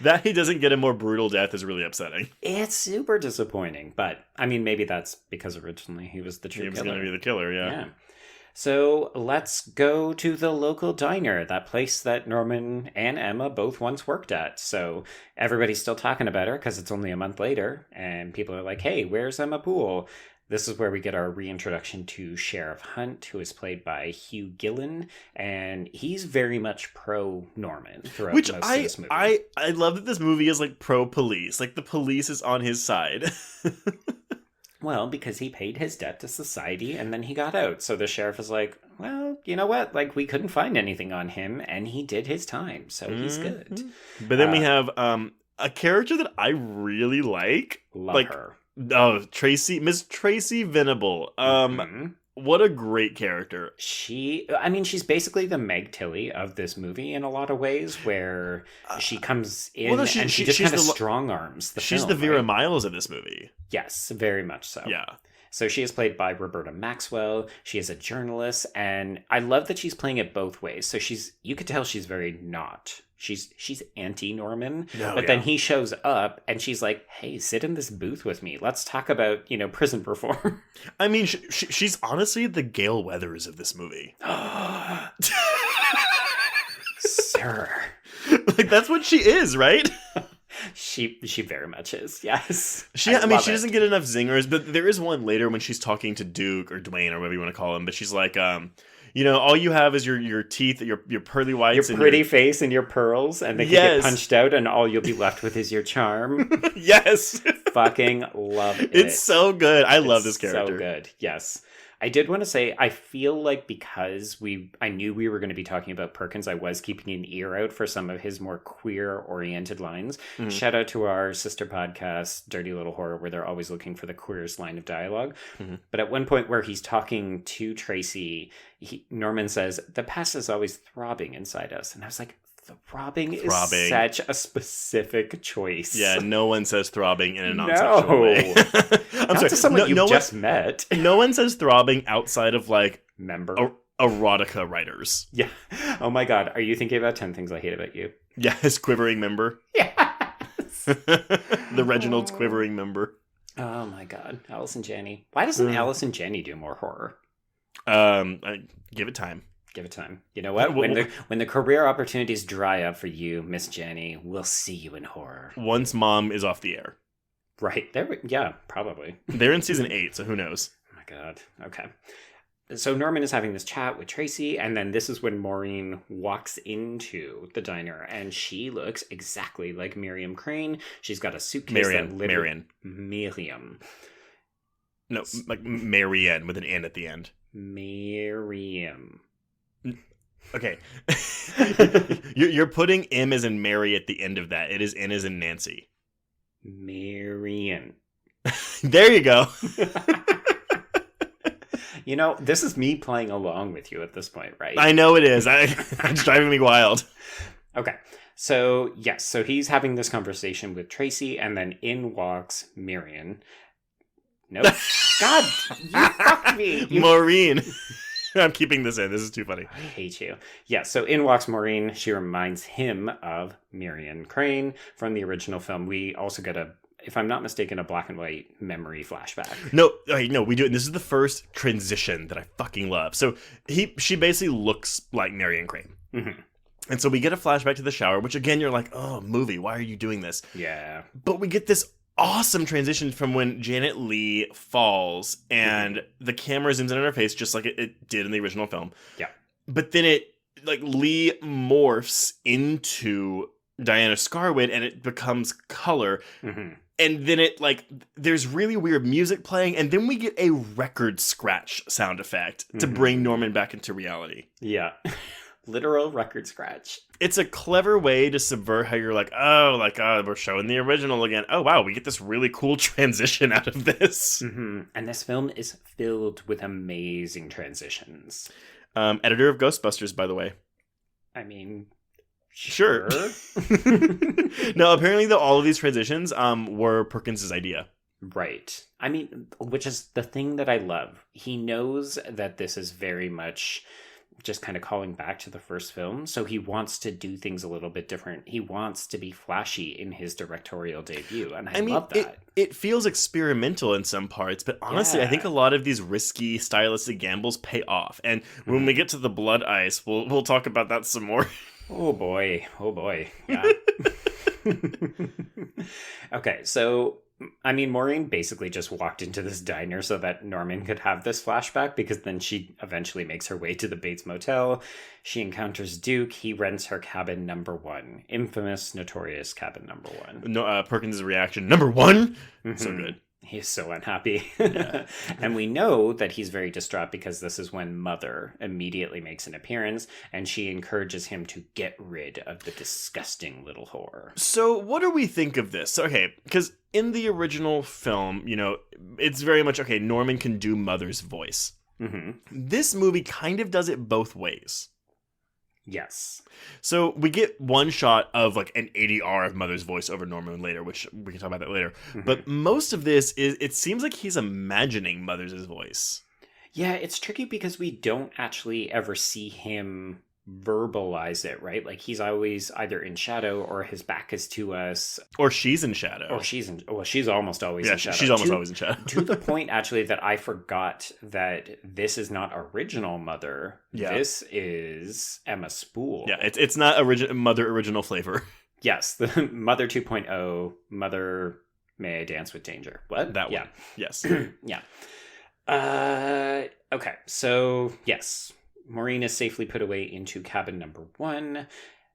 That he doesn't get a more brutal death is really upsetting. It's super disappointing, but I mean, maybe that's because originally he was the true killer. He was going to be the killer, yeah. So let's go to the local diner, that place that Norman and Emma both once worked at. So everybody's still talking about her because it's only a month later, and people are like, hey, where's Emma Poole? This is where we get our reintroduction to Sheriff Hunt, who is played by Hugh Gillen, and he's very much pro-Norman throughout most of this movie. I love that this movie is like pro-police. Like, the police is on his side. Well, because he paid his debt to society and then he got out. So the sheriff is like, well, you know what? Like, we couldn't find anything on him and he did his time. So he's good. But then we have a character that I really like. Love her. Oh, Miss Tracy Venable. What a great character. She's basically the Meg Tilly of this movie in a lot of ways, where she comes in and she just kind of strong arms the film. She's the Vera Miles of this movie. Yes, very much so. Yeah. So she is played by Roberta Maxwell. She is a journalist, and I love that she's playing it both ways. So you could tell she's very not. She's anti-Norman, then he shows up and she's like, hey, sit in this booth with me. Let's talk about, prison reform. I mean, she's honestly the Gale Weathers of this movie. Sir. Like, that's what she is, right? She very much is, yes. She doesn't get enough zingers, but there is one later when she's talking to Duke or Dwayne or whatever you want to call him, but she's like, all you have is your teeth, your pearly whites. Your pretty face and your pearls, and they can get punched out, and all you'll be left with is your charm. Yes. Fucking love it. It's so good. I love this character. So good, yes. I did want to say, I feel like because I knew we were going to be talking about Perkins, I was keeping an ear out for some of his more queer-oriented lines. Mm-hmm. Shout out to our sister podcast, Dirty Little Horror, where they're always looking for the queerest line of dialogue. Mm-hmm. But at one point where he's talking to Tracy, Norman says, the past is always throbbing inside us. And I was like, throbbing is such a specific choice. Yeah, no one says throbbing in a non-sexual way. I'm sorry. To someone you've just met. No one says throbbing outside of, like, member erotica writers. Yeah. Oh my God. Are you thinking about 10 Things I Hate About You? Yes, quivering member. Yes. The Reginald's quivering member. Oh my God. Alice and Janney. Why doesn't Alice and Janney do more horror? Give it time. Give it time. You know what? When the career opportunities dry up for you, Miss Janney, we'll see you in horror. Once Mom is off the air. Right. Yeah, probably. They're in season 8, so who knows? Oh my God. Okay. So Norman is having this chat with Tracy, and then this is when Maureen walks into the diner, and she looks exactly like Miriam Crane. She's got a suitcase Marion. Miriam. No, like Marianne with an N at the end. Miriam. Okay. You're putting M as in Mary at the end of that. It is N as in Nancy. Marion. There you go. This is me playing along with you at this point, right? I know it is. It's driving me wild. Okay. So, yes. So he's having this conversation with Tracy, and then in walks Marion. Nope. God, you fucked me. Maureen. I'm keeping this in. This is too funny. I hate you. Yeah, so in walks Maureen. She reminds him of Miriam Crane from the original film. We also get if I'm not mistaken, a black and white memory flashback. No, we do it. And this is the first transition that I fucking love. So she basically looks like Marion Crane. Mm-hmm. And so we get a flashback to the shower, which again, you're like, oh, movie, why are you doing this? Yeah. But we get this awesome transition from when Janet Leigh falls and the camera zooms in on her face just like it did in the original film. Yeah. But then Leigh morphs into Diana Scarwid and it becomes color. Mm-hmm. And then there's really weird music playing, and then we get a record scratch sound effect to bring Norman back into reality. Yeah. Literal record scratch. It's a clever way to subvert how you're like, we're showing the original again. Oh, wow, we get this really cool transition out of this. Mm-hmm. And this film is filled with amazing transitions. Editor of Ghostbusters, by the way. I mean, sure. No, apparently all of these transitions were Perkins' idea. Right. I mean, which is the thing that I love. He knows that this is very much just kind of calling back to the first film, so he wants to do things a little bit different. He wants to be flashy in his directorial debut, and I love that. It feels experimental in some parts, but honestly, I think a lot of these risky stylistic gambles pay off. And when we get to the blood ice, we'll talk about that some more. Oh boy. Yeah. Okay, so I mean, Maureen basically just walked into this diner so that Norman could have this flashback, because then she eventually makes her way to the Bates Motel. She encounters Duke. He rents her cabin number 1. Infamous, notorious cabin number 1. No, Perkins' reaction, number 1? Mm-hmm. So good. He's so unhappy. Yeah. And we know that he's very distraught because this is when Mother immediately makes an appearance, and she encourages him to get rid of the disgusting little whore. So what do we think of this? Okay, because in the original film, it's very much, okay, Norman can do Mother's voice. Mm-hmm. This movie kind of does it both ways. Yes. So we get one shot of an ADR of Mother's voice over Norman later, which we can talk about that later. Mm-hmm. But most of this it seems like he's imagining Mother's voice. Yeah, it's tricky because we don't actually ever see him verbalize it, right? He's always either in shadow, or his back is to us, or she's in shadow, or she's almost always in shadow. She's almost always in shadow. To the point actually that I forgot that this is not original Mother. Yeah. This is Emma Spool. Yeah, it's not Mother original flavor. Yes, the Mother 2.0, Mother May I Dance with Danger. What? That one. Yeah. Yes. Yeah. Okay, so yes, Maureen is safely put away into cabin number 1.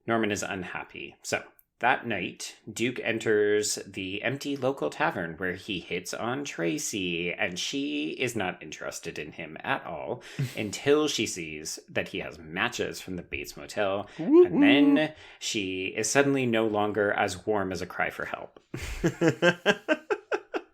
Norman is unhappy. So that night, Duke enters the empty local tavern where he hits on Tracy, and she is not interested in him at all until she sees that he has matches from the Bates Motel. And then she is suddenly no longer as warm as a cry for help.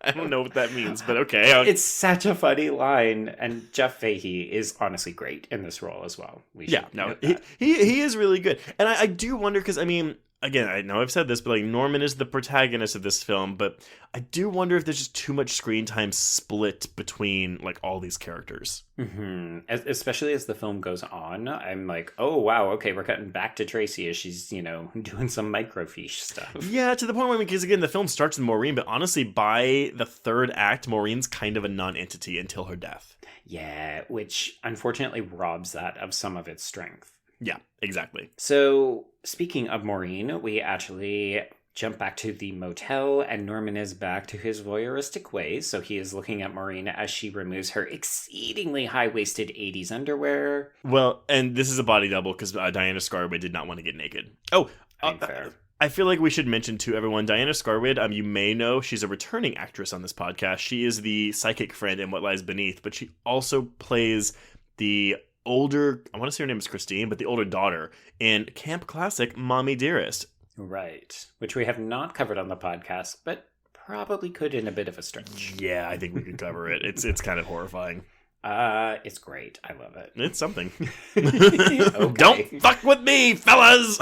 I don't know what that means, but okay. It's such a funny line, and Jeff Fahey is honestly great in this role as well. He is really good. And I do wonder, because, I mean, again, I know I've said this, but Norman is the protagonist of this film, but I do wonder if there's just too much screen time split between all these characters. Mm-hmm. Especially as the film goes on, I'm like, oh wow, okay, we're cutting back to Tracy as she's doing some microfiche stuff. Yeah, to the point where, because again, the film starts with Maureen, but honestly, by the third act, Maureen's kind of a non-entity until her death. Yeah, which unfortunately robs that of some of its strength. Yeah, exactly. So, speaking of Maureen, we actually jump back to the motel, and Norman is back to his voyeuristic ways. So he is looking at Maureen as she removes her exceedingly high-waisted 80s underwear. Well, and this is a body double because Diana Scarwid did not want to get naked. Oh, fair. I feel like we should mention to everyone, Diana Scarwid, you may know, she's a returning actress on this podcast. She is the psychic friend in What Lies Beneath, but she also plays the older, I want to say her name is Christine, but the older daughter in camp classic Mommy Dearest. Right. Which we have not covered on the podcast, but probably could in a bit of a stretch. Yeah, I think we could cover it. It's kind of horrifying. It's great. I love it. It's something. Okay. Don't fuck with me, fellas!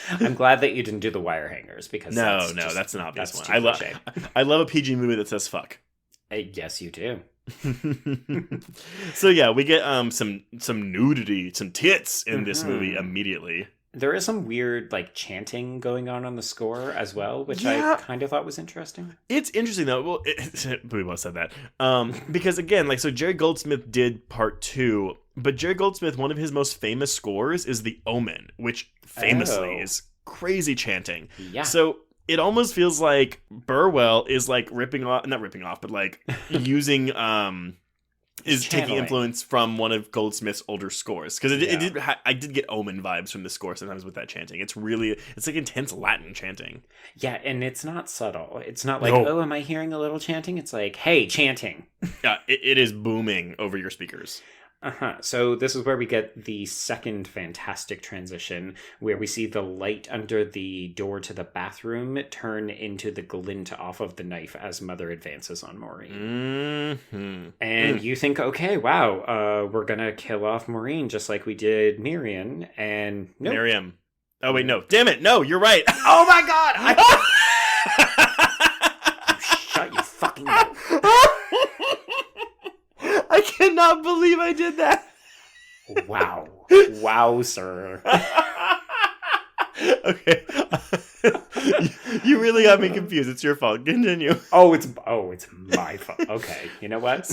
I'm glad that you didn't do the wire hangers, because that's an obvious one. That's I love a PG movie that says fuck. Yes, you do. So yeah, we get some nudity, some tits in this movie immediately. There is some weird, like, chanting going on the score as well, which Yeah. I kind of thought was interesting. It's interesting, though. Well, we both said that. Because, again, like, so Jerry Goldsmith did part 2, but Jerry Goldsmith, one of his most famous scores is The Omen, which famously is crazy chanting. Yeah. So it almost feels like Burwell is, like, not ripping off, but, like, using... is taking influence from one of Goldsmith's older scores, because I did get Omen vibes from the score sometimes with that chanting. It's like intense Latin chanting. Yeah, and it's not subtle. It's not like, oh, am I hearing a little chanting? It's like, hey, chanting. Yeah, it is booming over your speakers. So this is where we get the second fantastic transition, where we see the light under the door to the bathroom turn into the glint off of the knife as Mother advances on Maureen. Mm-hmm. And you think, okay, wow, we're gonna kill off Maureen just like we did Miriam, and nope. Miriam. Oh wait, no, damn it, no, you're right. Oh my god! Shut your fucking mouth. I cannot believe I did that. Wow, sir. Okay. You really got me confused. It's your fault. Continue. Oh, it's my fault. Okay, you know what?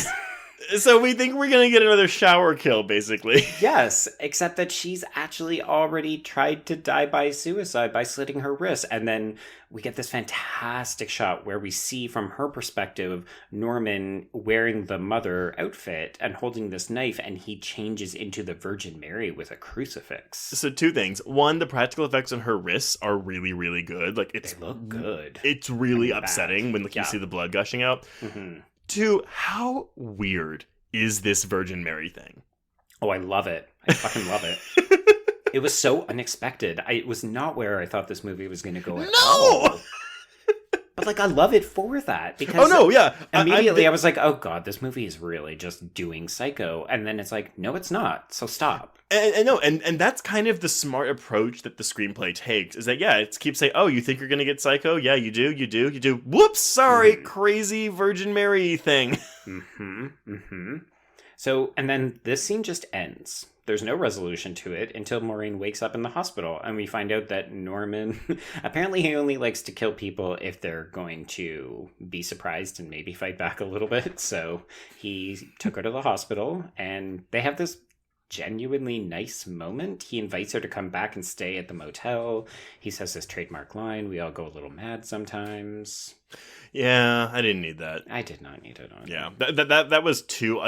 So we think we're going to get another shower kill, basically. Yes, except that she's actually already tried to die by suicide by slitting her wrist. And then we get this fantastic shot where we see from her perspective Norman wearing the mother outfit and holding this knife, and he changes into the Virgin Mary with a crucifix. So 2 things. 1, the practical effects on her wrists are really, really good. Like they look good. It's really upsetting when you see the blood gushing out. Mm-hmm. 2, how weird is this Virgin Mary thing? Oh, I love it. I fucking love it. It was so unexpected. It was not where I thought this movie was going to go at all. But, like, I love it for that. Because immediately I was like, oh, God, this movie is really just doing Psycho. And then it's like, no, it's not. So stop. And that's kind of the smart approach that the screenplay takes, is that, it keeps saying, oh, you think you're going to get Psycho? Yeah, you do. Whoops, sorry, crazy Virgin Mary thing. So, and then this scene just ends. There's no resolution to it until Maureen wakes up in the hospital, and we find out that Norman, apparently he only likes to kill people if they're going to be surprised and maybe fight back a little bit. So he took her to the hospital, and they have this genuinely nice moment. He invites her to come back and stay at the motel. He says this trademark line, "We all go a little mad sometimes." Yeah, I didn't need that. I did not need it on. Yeah, that was too...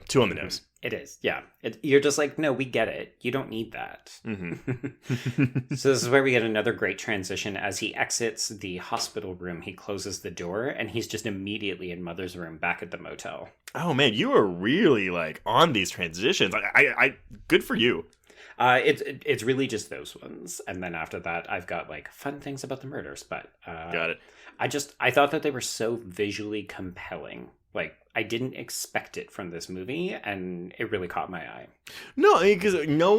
too on the nose. It is, yeah. You're just like, no, we get it. You don't need that. Mm-hmm. So this is where we get another great transition. As he exits the hospital room, he closes the door, and he's just immediately in Mother's room back at the motel. Oh, man, you are really, like, on these transitions. I good for you. It's really just those ones. And then after that, I've got, like, fun things about the murders. But got it. I thought that they were so visually compelling. Like, I didn't expect it from this movie, and it really caught my eye. No, because no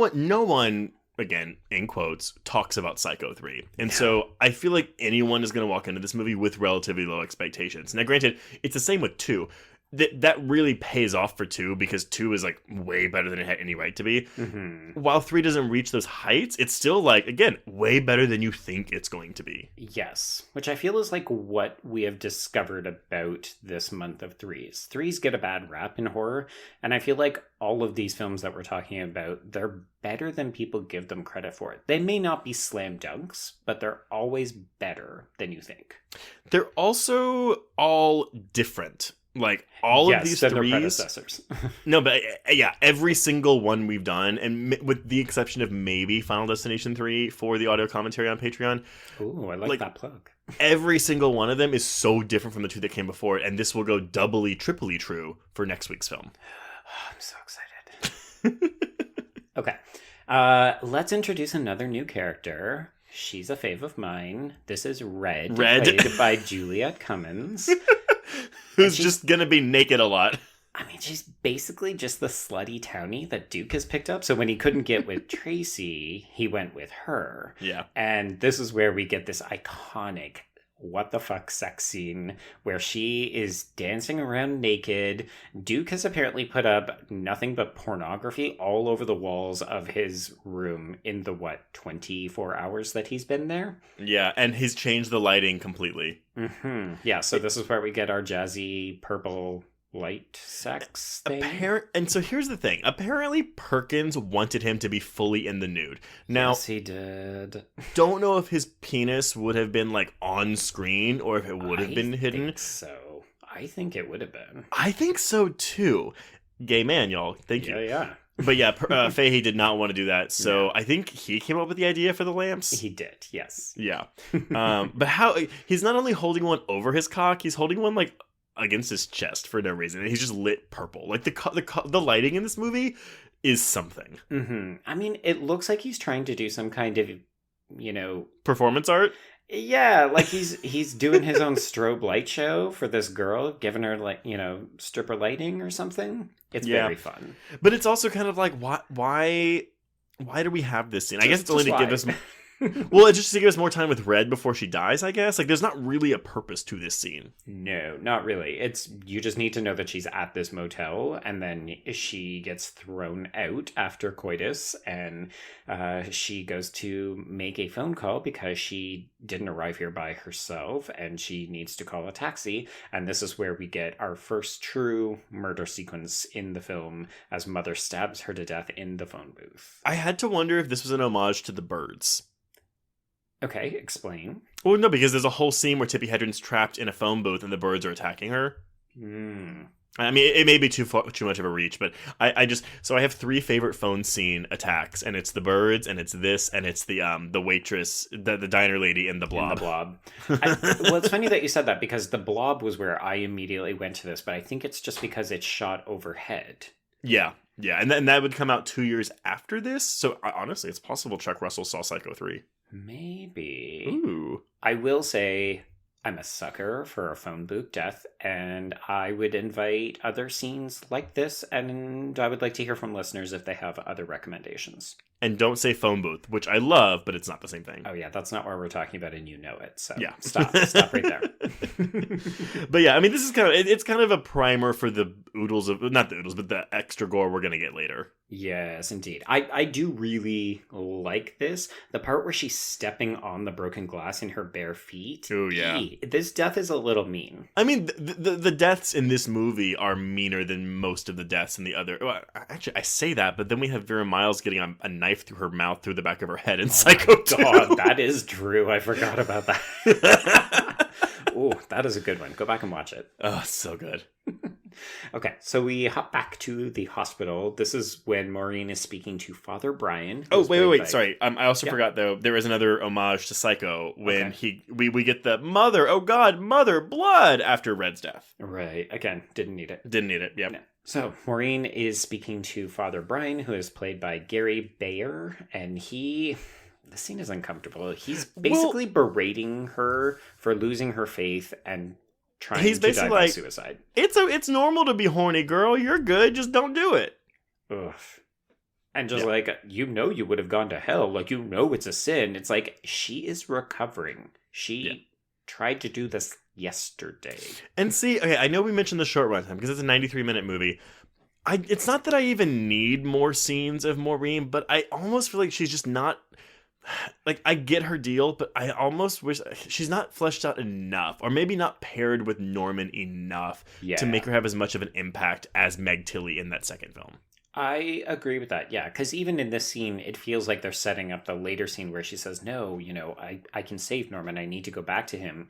one, again, in quotes, talks about Psycho 3. And so I feel like anyone is going to walk into this movie with relatively low expectations. Now, granted, it's the same with 2. That really pays off for 2, because 2 is, like, way better than it had any right to be. Mm-hmm. While 3 doesn't reach those heights, it's still, like, again, way better than you think it's going to be. Yes, which I feel is, like, what we have discovered about this month of 3s. 3s get a bad rap in horror, and I feel like all of these films that we're talking about, they're better than people give them credit for. They may not be slam dunks, but they're always better than you think. They're also all different. Like, all of these 3s... predecessors. No, but every single one we've done, and with the exception of maybe Final Destination 3 for the audio commentary on Patreon. Ooh, I like that plug. Every single one of them is so different from the 2 that came before, and this will go doubly, triply true for next week's film. I'm so excited. Okay. Let's introduce another new character. She's a fave of mine. This is Red. Played by Juliette Cummins. Who's just gonna be naked a lot. I mean, she's basically just the slutty townie that Duke has picked up. So when he couldn't get with Tracy, he went with her. Yeah. And this is where we get this iconic what the fuck sex scene where she is dancing around naked. Duke has apparently put up nothing but pornography all over the walls of his room in the 24 hours that he's been there. Yeah, and he's changed the lighting completely. Mm-hmm. Yeah, so this is where we get our jazzy purple light sex thing. And so here's the thing. Apparently Perkins wanted him to be fully in the nude. Now, yes, he did. Don't know if his penis would have been like on screen or if it would have been hidden. I think so. I think it would have been. I think so too. Gay man, y'all. Thank you. Yeah. But yeah, Fahey did not want to do that. So I think he came up with the idea for the lamps. He did, yes. Yeah. But how he's not only holding one over his cock, he's holding one like against his chest for no reason. And he's just lit purple. Like the lighting in this movie is something. Mm-hmm. I mean, it looks like he's trying to do some kind of, performance art. Yeah, like he's doing his own strobe light show for this girl, giving her like stripper lighting or something. It's very fun. But it's also kind of like why do we have this scene? I guess it's only to give us. Well, it's just to give us more time with Red before she dies, I guess. Like, there's not really a purpose to this scene. No, not really. You just need to know that she's at this motel, and then she gets thrown out after coitus, and she goes to make a phone call because she didn't arrive here by herself, and she needs to call a taxi. And this is where we get our first true murder sequence in the film, as Mother stabs her to death in the phone booth. I had to wonder if this was an homage to The Birds. Okay, explain. Well, no, because there's a whole scene where Tippi Hedren's trapped in a phone booth and the birds are attacking her. I mean, it may be too much of a reach, but I have 3 favorite phone scene attacks, and it's the birds, and it's this, and it's the waitress, the diner lady, and the blob. Well, it's funny that you said that, because the blob was where I immediately went to this, but I think it's just because it's shot overhead. Yeah, and that would come out 2 years after this, so honestly, it's possible Chuck Russell saw Psycho 3. Maybe. Ooh. I will say I'm a sucker for a phone booth death, and I would invite other scenes like this, and I would like to hear from listeners if they have other recommendations. And don't say phone booth, which I love, but it's not the same thing. Oh yeah, that's not what we're talking about, and you know it. So yeah. Stop right there. But yeah, I mean, this is it's kind of a primer for the not the oodles, but the extra gore we're gonna get later. Yes, indeed. I do really like this. The part where she's stepping on the broken glass in her bare feet. Oh, yeah. This death is a little mean. I mean, the deaths in this movie are meaner than most of the deaths in the other... Well, actually, I say that, but then we have Vera Miles getting a knife through her mouth through the back of her head in Psycho 2. God, that is true. I forgot about that. Oh, that is a good one. Go back and watch it. Oh, so good. Okay, so we hop back to the hospital. This is when Maureen is speaking to Father Brian. Oh, wait. Sorry. I also forgot, though, there is another homage to Psycho when we get the mother, oh God, mother, blood, after Red's death. Right. Again, didn't need it. Yep. No. So Maureen is speaking to Father Brian, who is played by Gary Bayer, and the scene is uncomfortable. He's basically berating her for losing her faith and trying to die by suicide. It's normal to be horny, girl. You're good. Just don't do it. Ugh. And just you would have gone to hell. Like, it's a sin. It's like, she is recovering. She tried to do this yesterday. And see, okay, I know we mentioned the short runtime because it's a 93-minute movie. It's not that I even need more scenes of Maureen, but I almost feel like she's just not... Like, I get her deal, but I almost wish she's not fleshed out enough, or maybe not paired with Norman enough to make her have as much of an impact as Meg Tilly in that second film. I agree with that, yeah, because even in this scene, it feels like they're setting up the later scene where she says, no, I can save Norman, I need to go back to him.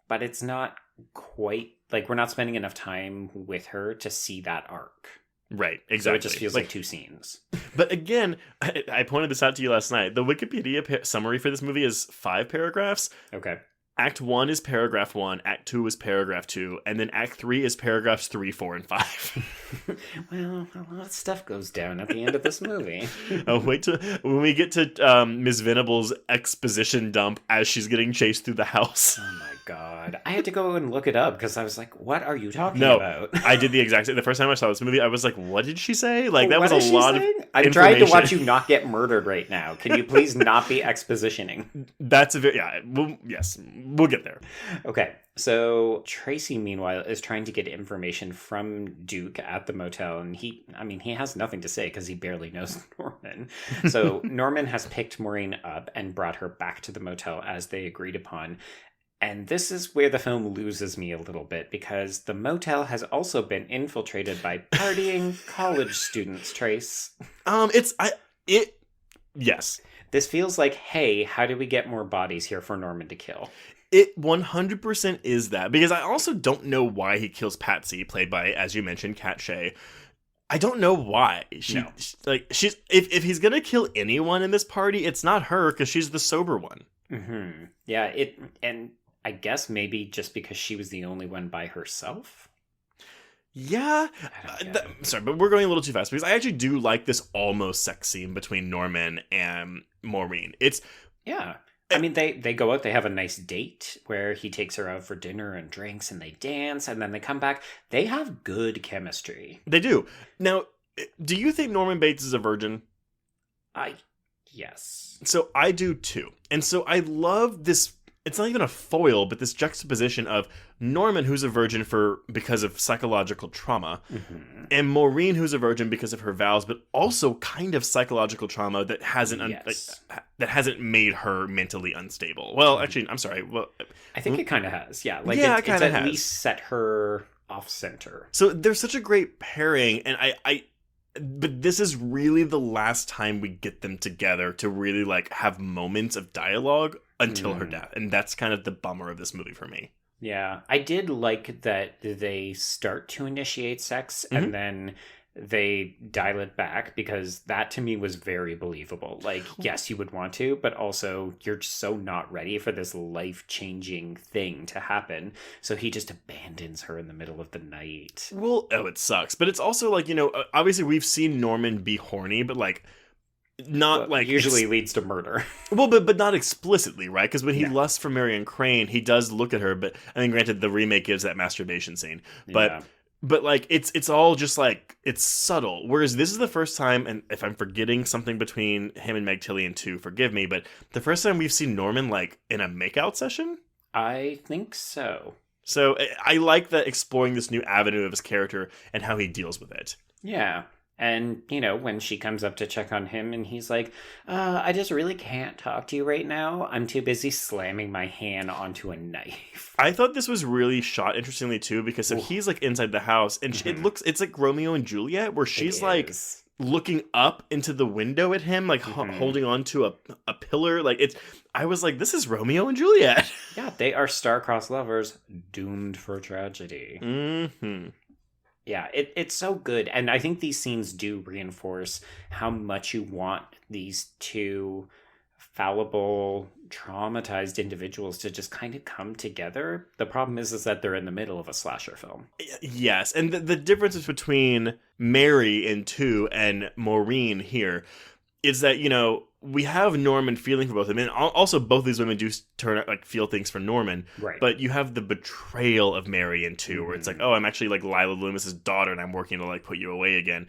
But it's not quite, like, we're not spending enough time with her to see that arc. Right, exactly. So it just feels like 2 scenes. But again, I pointed this out to you last night. The Wikipedia summary for this movie is 5 paragraphs. Okay. Act 1 is paragraph 1, Act 2 is paragraph 2, and then Act 3 is paragraphs 3, 4, and 5. Well, a lot of stuff goes down at the end of this movie. Wait till when we get to Ms. Venable's exposition dump as she's getting chased through the house. Oh my God. I had to go and look it up because I was like, what are you talking about? I did the exact same. The first time I saw this movie, I was like, what did she say? Like, that What was is a she lot saying? of I'm trying to watch you not get murdered right now. Can you please not be expositioning? That's a very, yeah, we'll get there. Okay, so Tracy, meanwhile, is trying to get information from Duke at the motel, and he has nothing to say because he barely knows Norman. So Norman has picked Maureen up and brought her back to the motel as they agreed upon. And this is where the film loses me a little bit because the motel has also been infiltrated by partying college students, Trace. Yes. This feels like, hey, how do we get more bodies here for Norman to kill? It 100% is that, because I also don't know why he kills Patsy, played by, as you mentioned, Kat Shea. I don't know why. She's if he's gonna kill anyone in this party, it's not her because she's the sober one. Mm-hmm. Yeah, and I guess maybe just because she was the only one by herself. Yeah. Sorry, but we're going a little too fast because I actually do like this almost sex scene between Norman and Maureen. Yeah. I mean, they go out, they have a nice date where he takes her out for dinner and drinks and they dance and then they come back. They have good chemistry. They do. Now, do you think Norman Bates is a virgin? Yes. So I do too. And so I love this. It's not even a foil, but this juxtaposition of Norman, who's a virgin because of psychological trauma, mm-hmm. and Maureen, who's a virgin because of her vows, but also kind of psychological trauma that hasn't that hasn't made her mentally unstable. Well, actually, I'm sorry. Well, I think it kind of has. Yeah, like yeah, it's at least set her off center. So there's such a great pairing, and but this is really the last time we get them together to really like have moments of dialogue until her death. And that's kind of the bummer of this movie for me. Yeah. I did like that they start to initiate sex mm-hmm. and then they dial it back because that to me was very believable. Like, yes, you would want to, but also you're just so not ready for this life-changing thing to happen. So he just abandons her in the middle of the night. Well, it sucks. But it's also like, obviously we've seen Norman be horny, but like, usually leads to murder. Well, but not explicitly, right? Because when he lusts for Marion Crane, he does look at her. But I mean, granted, the remake gives that masturbation scene, but like it's all just like it's subtle. Whereas this is the first time, and if I'm forgetting something between him and Meg Tillion too, forgive me, but the first time we've seen Norman like in a makeout session. I think so. So I like that exploring this new avenue of his character and how he deals with it. Yeah. And, when she comes up to check on him and he's like, I just really can't talk to you right now. I'm too busy slamming my hand onto a knife. I thought this was really shot interestingly, too, because he's like inside the house and mm-hmm. It's like Romeo and Juliet where she's like looking up into the window at him, like mm-hmm. holding on to a pillar. Like I was like, this is Romeo and Juliet. Yeah, they are star-crossed lovers doomed for tragedy. Mm-hmm. Yeah, it's so good. And I think these scenes do reinforce how much you want these two fallible, traumatized individuals to just kind of come together. The problem is that they're in the middle of a slasher film. Yes, and the differences between Mary in 2 and Maureen here is that, we have Norman feeling for both of them, and also both these women do turn out like feel things for Norman. Right. But you have the betrayal of Mary in 2, where it's like, oh, I'm actually like Lila Loomis's daughter, and I'm working to like put you away again,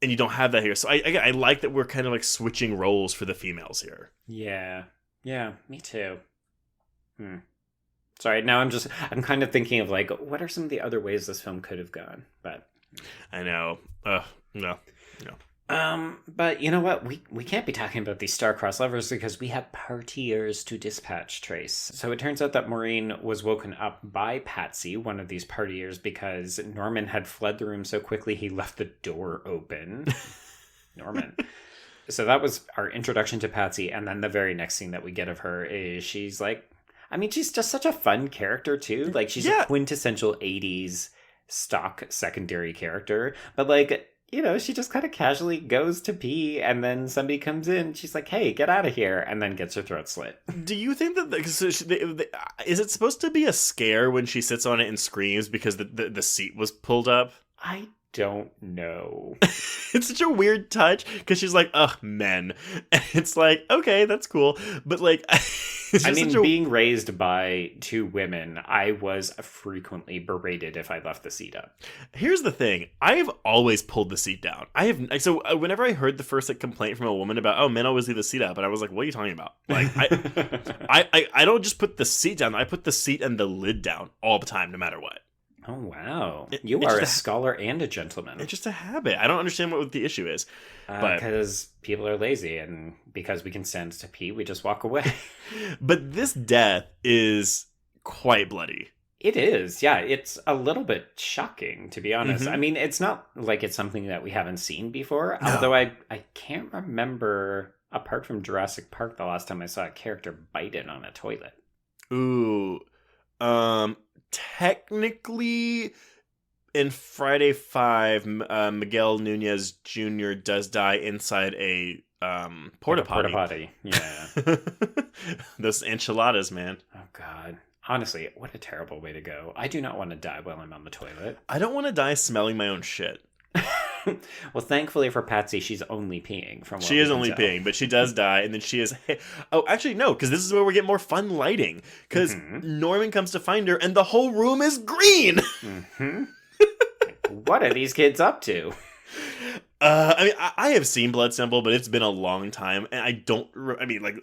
and you don't have that here. So I like that we're kind of like switching roles for the females here. Yeah, me too. Sorry, now I'm kind of thinking of like, what are some of the other ways this film could have gone? But I know, no. But you know what? We can't be talking about these star-crossed lovers because we have partiers to dispatch, Trace. So it turns out that Maureen was woken up by Patsy, one of these partiers, because Norman had fled the room so quickly he left the door open. Norman. So that was our introduction to Patsy, and then the very next scene that we get of her is she's like, she's just such a fun character too. Like she's a quintessential 80s stock secondary character, but like, she just kind of casually goes to pee, and then somebody comes in. She's like, hey, get out of here, and then gets her throat slit. Do you think that... is it supposed to be a scare when she sits on it and screams because the seat was pulled up? I don't know. It's such a weird touch because she's like, ugh, men. And it's like, okay, that's cool. But like, I mean, being raised by two women, I was frequently berated if I left the seat up. Here's the thing. I've always pulled the seat down. Whenever I heard the first complaint from a woman about, oh, men always leave the seat up, and I was like, what are you talking about? Like, I don't just put the seat down. I put the seat and the lid down all the time, no matter what. Oh, wow. You are a scholar and a gentleman. It's just a habit. I don't understand what the issue is. Because people are lazy, and because we can stand to pee, we just walk away. But this death is quite bloody. It is, yeah. It's a little bit shocking, to be honest. I mean, it's not like it's something that we haven't seen before. No. Although I can't remember, apart from Jurassic Park, the last time I saw a character bite it on a toilet. Ooh. Technically, in Friday 5, Miguel Nunez Jr. does die inside a porta potty. Yeah. Those enchiladas, man. Oh, God. Honestly, what a terrible way to go. I do not want to die while I'm on the toilet. I don't want to die smelling my own shit. Well, thankfully for Patsy, she's only peeing from what she is only peeing, but she does die, and then she is... Oh, actually, no, because this is where we get more fun lighting. Because Norman comes to find her, and the whole room is green! What are these kids up to? I mean, I have seen Blood Simple, but it's been a long time, and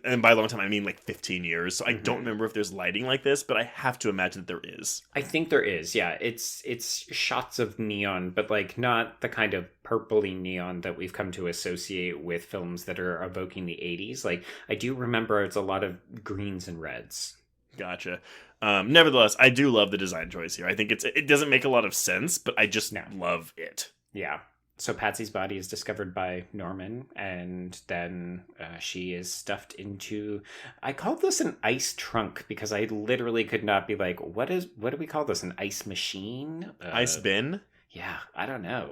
and by a long time, I mean like 15 years, so I don't remember if there's lighting like this, but I have to imagine that there is. I think there is, yeah. It's shots of neon, but like not the kind of purpley neon that we've come to associate with films that are evoking the 80s. Like, I do remember it's a lot of greens and reds. Gotcha. Nevertheless, I do love the design choice here. I think it doesn't make a lot of sense, but I just love it. Yeah. So Patsy's body is discovered by Norman, and then she is stuffed into... I called this an ice trunk because I literally could not be like, what do we call this? An ice machine? Ice bin? Yeah, I don't know.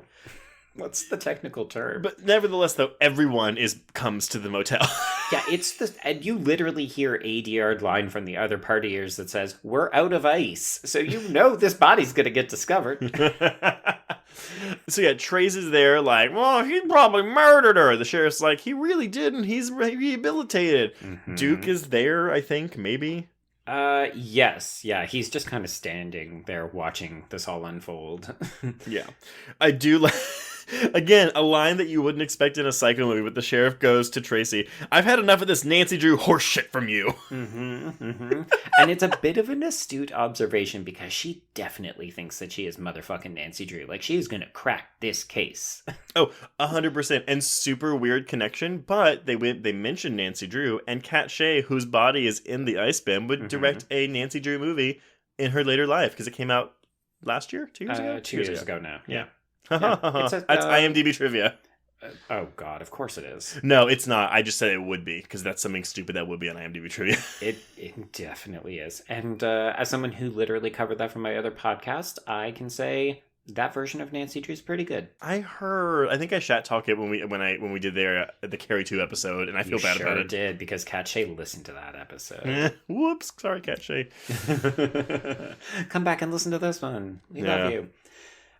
What's the technical term? But nevertheless, though, everyone comes to the motel. Yeah, and you literally hear a 80-yard line from the other partiers that says, "We're out of ice." So you know this body's going to get discovered. So yeah, Trace is there like, well, he probably murdered her. The sheriff's like, he really didn't. He's rehabilitated. Duke is there, I think, maybe. Yes. Yeah, he's just kind of standing there watching this all unfold. Yeah. I do like... Again, a line that you wouldn't expect in a Psycho movie, but the sheriff goes to Tracy, "I've had enough of this Nancy Drew horse shit from you." And it's a bit of an astute observation because she definitely thinks that she is motherfucking Nancy Drew. Like, she is going to crack this case. Oh, 100%. And super weird connection, but they mentioned Nancy Drew, and Kat Shea, whose body is in the ice bin, would direct a Nancy Drew movie in her later life because it came out last year? 2 years ago? 2 years ago now. Yeah. That's IMDb trivia. Oh, God, of course it is. No, it's not. I just said it would be, because that's something stupid that would be on IMDb trivia. It definitely is. And as someone who literally covered that from my other podcast, I can say that version of Nancy Drew is pretty good. I think I shat talk it when we did the Carrie 2 episode, and I feel bad about it. You sure did, because Kat Shea listened to that episode. Whoops, sorry, Kat Shea. Come back and listen to this one. We love you.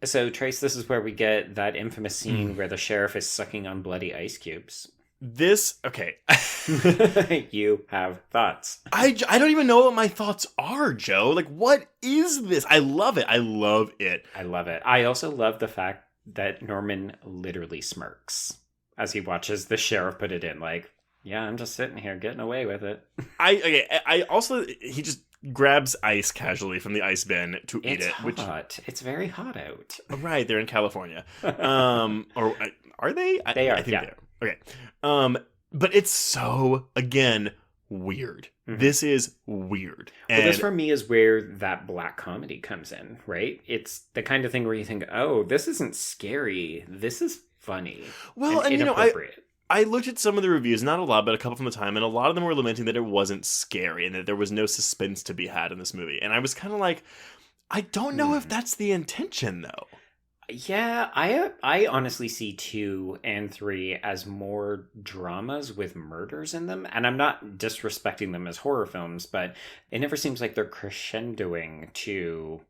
So, Trace, this is where we get that infamous scene where the sheriff is sucking on bloody ice cubes. Okay. You have thoughts. I don't even know what my thoughts are, Joe. Like, what is this? I love it. I love it. I also love the fact that Norman literally smirks as he watches the sheriff put it in. Like, yeah, I'm just sitting here getting away with it. He just grabs ice casually from the ice bin to eat it. It's hot. It's very hot out. Right, they're in California. Or are they? They are. I think they are. Okay. But it's so, again, weird. This is weird. Well, this for me is where that black comedy comes in, right? It's the kind of thing where you think, oh, this isn't scary. This is funny. Well, and inappropriate. I looked at some of the reviews, not a lot, but a couple from the time, and a lot of them were lamenting that it wasn't scary and that there was no suspense to be had in this movie. And I was kind of like, I don't know if that's the intention, though. Yeah, I honestly see 2 and 3 as more dramas with murders in them. And I'm not disrespecting them as horror films, but it never seems like they're crescendoing to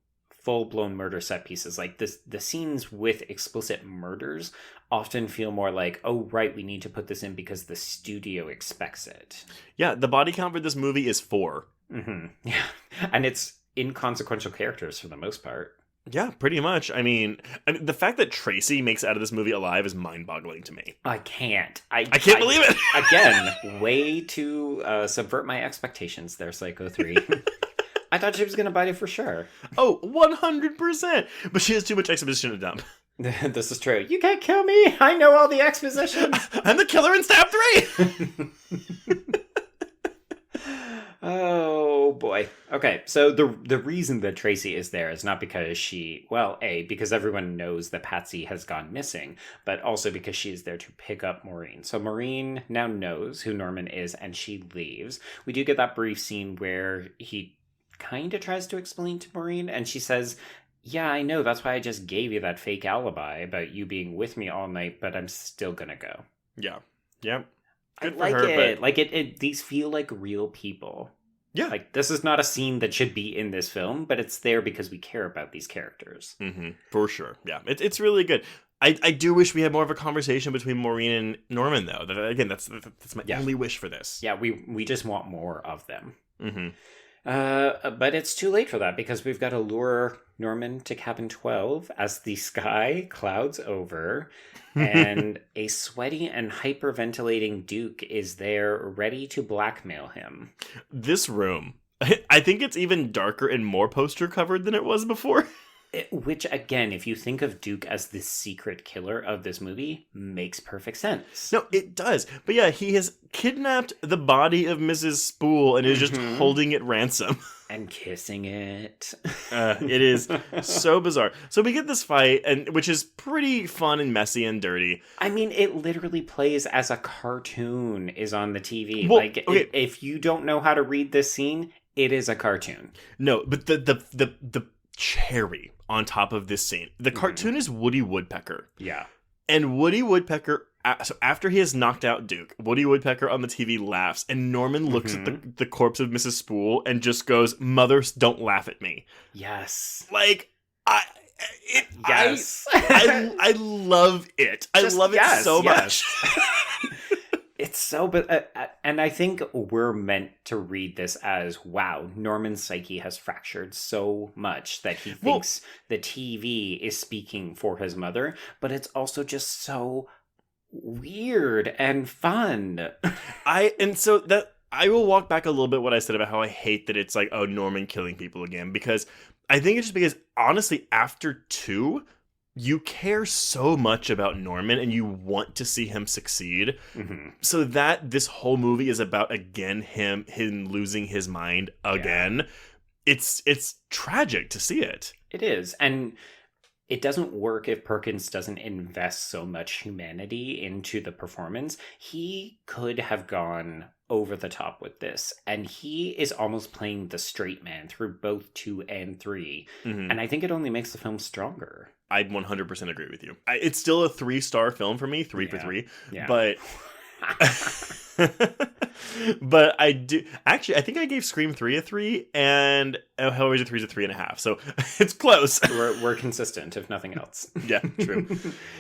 full-blown murder set pieces. Like the scenes with explicit murders often feel more like, oh, right, we need to put this in because the studio expects it. Yeah, the body count for this movie is 4. Mm-hmm. Yeah, and it's inconsequential characters for the most part. Yeah, pretty much. I mean, the fact that Tracy makes it out of this movie alive is mind-boggling to me. I can't. I can't believe it! Again, way to subvert my expectations there, Psycho 3. I thought she was going to bite it for sure. Oh, 100%! But she has too much exposition to dump. This is true. You can't kill me! I know all the exposition! I'm the killer in Stab 3! Oh boy. Okay, so the reason that Tracy is there is not because because everyone knows that Patsy has gone missing, but also because she is there to pick up Maureen. So Maureen now knows who Norman is and she leaves. We do get that brief scene where he kind of tries to explain to Maureen and she says, yeah, I know, that's why I just gave you that fake alibi about you being with me all night, but I'm still gonna go. Yeah. Yeah. Good for her, but... Like, these feel like real people. Yeah. Like, this is not a scene that should be in this film, but it's there because we care about these characters. Mm-hmm. For sure. Yeah. It's really good. I do wish we had more of a conversation between Maureen and Norman, though. Again, that's my only wish for this. Yeah, we just want more of them. Mm-hmm. But it's too late for that because we've got to lure Norman to cabin 12 as the sky clouds over and a sweaty and hyperventilating Duke is there ready to blackmail him. This room, I think it's even darker and more poster covered than it was before. Which, again, if you think of Duke as the secret killer of this movie, makes perfect sense. No, it does. But yeah, he has kidnapped the body of Mrs. Spool and is just holding it ransom. And kissing it. It is so bizarre. So we get this fight, which is pretty fun and messy and dirty. I mean, it literally plays as a cartoon is on the TV. Well, like, okay. If you don't know how to read this scene, it is a cartoon. No, but the cherry on top of this scene. The cartoon is Woody Woodpecker. Yeah. And Woody Woodpecker, so after he has knocked out Duke, Woody Woodpecker on the TV laughs, and Norman looks at the corpse of Mrs. Spool and just goes, "Mothers, don't laugh at me." Yes. Like, yes. I love it. I love it so much. It's so, and I think we're meant to read this as, wow, Norman's psyche has fractured so much that he thinks the TV is speaking for his mother, but it's also just so weird and fun. I will walk back a little bit what I said about how I hate that it's like, oh, Norman killing people again, because I think it's just because, honestly, after 2, you care so much about Norman and you want to see him succeed. Mm-hmm. So that this whole movie is about, again, him losing his mind again. Yeah. It's tragic to see it. It is. And it doesn't work if Perkins doesn't invest so much humanity into the performance. He could have gone over the top with this, and he is almost playing the straight man through both 2 and 3. Mm-hmm. And I think it only makes the film stronger. I 100% agree with you. It's still a 3-star film for me, 3 for 3. Yeah. But but I do actually. I think I gave Scream 3 a 3 and Hellraiser 3 is a 3.5. So it's close. We're consistent, if nothing else. Yeah, true.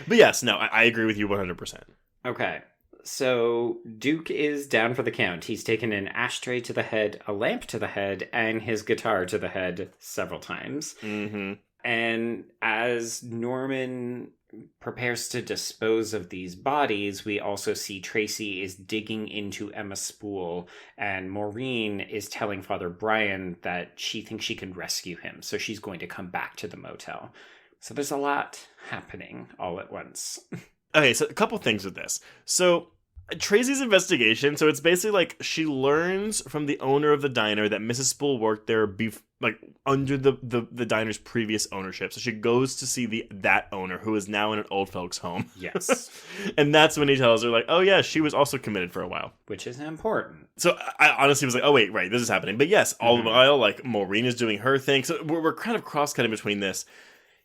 But yes, no, I agree with you 100%. Okay. So Duke is down for the count. He's taken an ashtray to the head, a lamp to the head, and his guitar to the head several times. Mm-hmm. And as Norman prepares to dispose of these bodies, we also see Tracy is digging into Emma Spool, and Maureen is telling Father Brian that she thinks she can rescue him, so she's going to come back to the motel. So there's a lot happening all at once. Okay, so a couple things with this. So Tracy's investigation, so it's basically like she learns from the owner of the diner that Mrs. Spool worked there under the diner's previous ownership. So she goes to see that owner, who is now in an old folks' home. Yes. And that's when he tells her, like, oh yeah, she was also committed for a while. Which is important. So I honestly was like, oh wait, right, this is happening. But yes, all the while, like, Maureen is doing her thing. So we're kind of cross-cutting between this.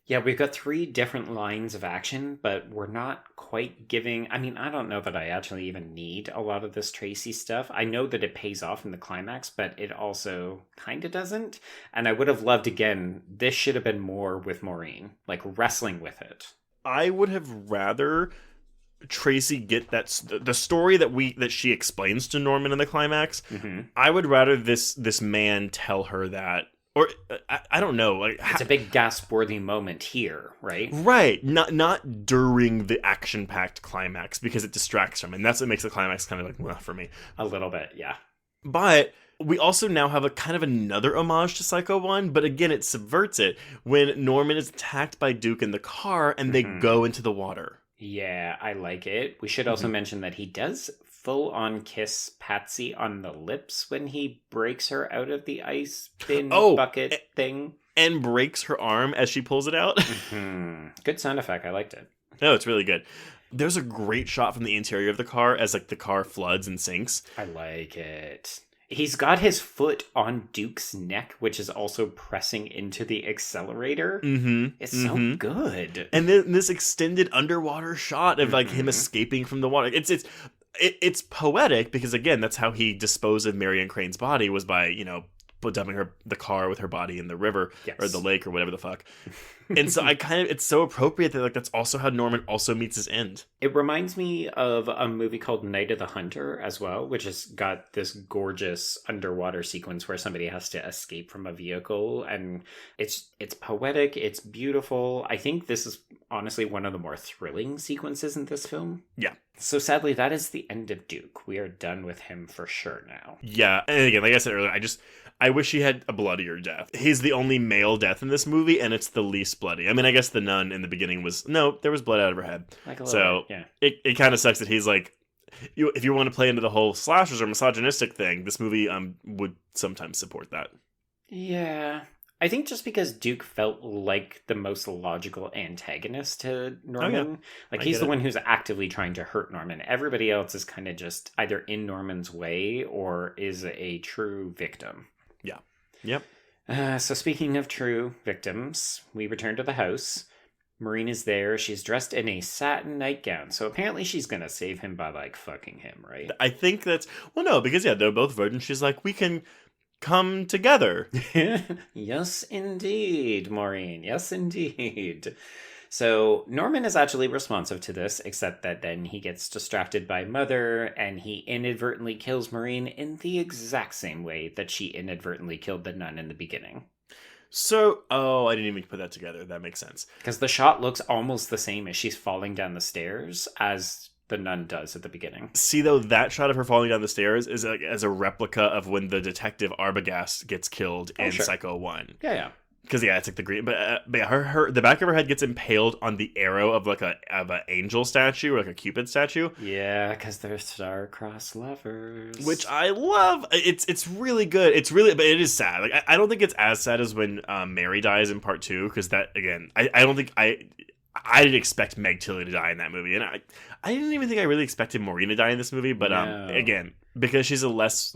Yeah, we've got 3 different lines of action, but we're not quite giving... I mean, I don't know that I actually even need a lot of this Tracy stuff. I know that it pays off in the climax, but it also kind of doesn't. And I would have loved, again, this should have been more with Maureen, like wrestling with it. I would have rather Tracy get the story that she explains to Norman in the climax. Mm-hmm. I would rather this man tell her that. Or I don't know. Like, it's a big gasp-worthy moment here, right? Right. Not during the action-packed climax, because it distracts him, and that's what makes the climax kind of like, well, for me. A little bit, yeah. But we also now have a kind of another homage to Psycho 1, but again, it subverts it when Norman is attacked by Duke in the car and they go into the water. Yeah, I like it. We should also mention that he does full-on kiss Patsy on the lips when he breaks her out of the ice bin bucket thing. And breaks her arm as she pulls it out. Good sound effect. I liked it. No, it's really good. There's a great shot from the interior of the car as like the car floods and sinks. I like it. He's got his foot on Duke's neck, which is also pressing into the accelerator. It's so good. And then this extended underwater shot of like him escaping from the water. It's poetic because, again, that's how he disposed of Marion Crane's body, was by, dumping the car with her body in the river or the lake or whatever the fuck. And so it's so appropriate that like that's also how Norman also meets his end. It reminds me of a movie called Night of the Hunter as well, which has got this gorgeous underwater sequence where somebody has to escape from a vehicle, and it's poetic, it's beautiful. I think this is honestly one of the more thrilling sequences in this film. Yeah. So sadly, that is the end of Duke. We are done with him for sure now. Yeah, and again, like I said earlier, I wish he had a bloodier death. He's the only male death in this movie, and it's the least bloody. I mean, I guess the nun in the beginning there was blood out of her head. Like a little bit, yeah. It kind of sucks that he's like, if you want to play into the whole slashers or misogynistic thing, this movie would sometimes support that. Yeah. I think just because Duke felt like the most logical antagonist to Norman. Oh, yeah. Like, he's the one who's actively trying to hurt Norman. Everybody else is kind of just either in Norman's way or is a true victim. Yeah. Yep. So speaking of true victims, we return to the house. Maureen is there. She's dressed in a satin nightgown. So apparently she's going to save him by, like, fucking him, right? I think that's... Well, no, because, yeah, they're both virgins. She's like, we can come together. Yes, indeed, Maureen. Yes, indeed. So Norman is actually responsive to this, except that then he gets distracted by Mother, and he inadvertently kills Maureen in the exact same way that she inadvertently killed the nun in the beginning. So, I didn't even put that together. That makes sense. Because the shot looks almost the same as she's falling down the stairs as the nun does at the beginning. See, though, that shot of her falling down the stairs is as a replica of when the detective Arbogast gets killed in Psycho 1. Yeah. Because it's like the green, but yeah, her the back of her head gets impaled on the arrow of like an angel statue or like a Cupid statue. Yeah, because they're star-crossed lovers, which I love. It's really good. It's really, but it is sad. Like I don't think it's as sad as when Mary dies in part 2, because that again, I don't think I didn't expect Meg Tilly to die in that movie, and I didn't even think I really expected Maureen to die in this movie. But no. Again, because she's a less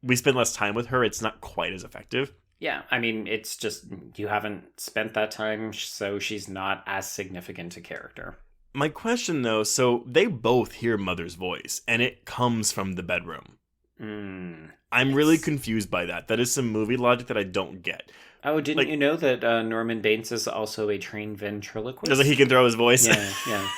we spend less time with her, it's not quite as effective. Yeah, I mean, it's just, you haven't spent that time, so she's not as significant a character. My question, though, so they both hear Mother's voice, and it comes from the bedroom. I'm really confused by that. That is some movie logic that I don't get. Oh, didn't you know that Norman Bates is also a trained ventriloquist? Does he can throw his voice? Yeah.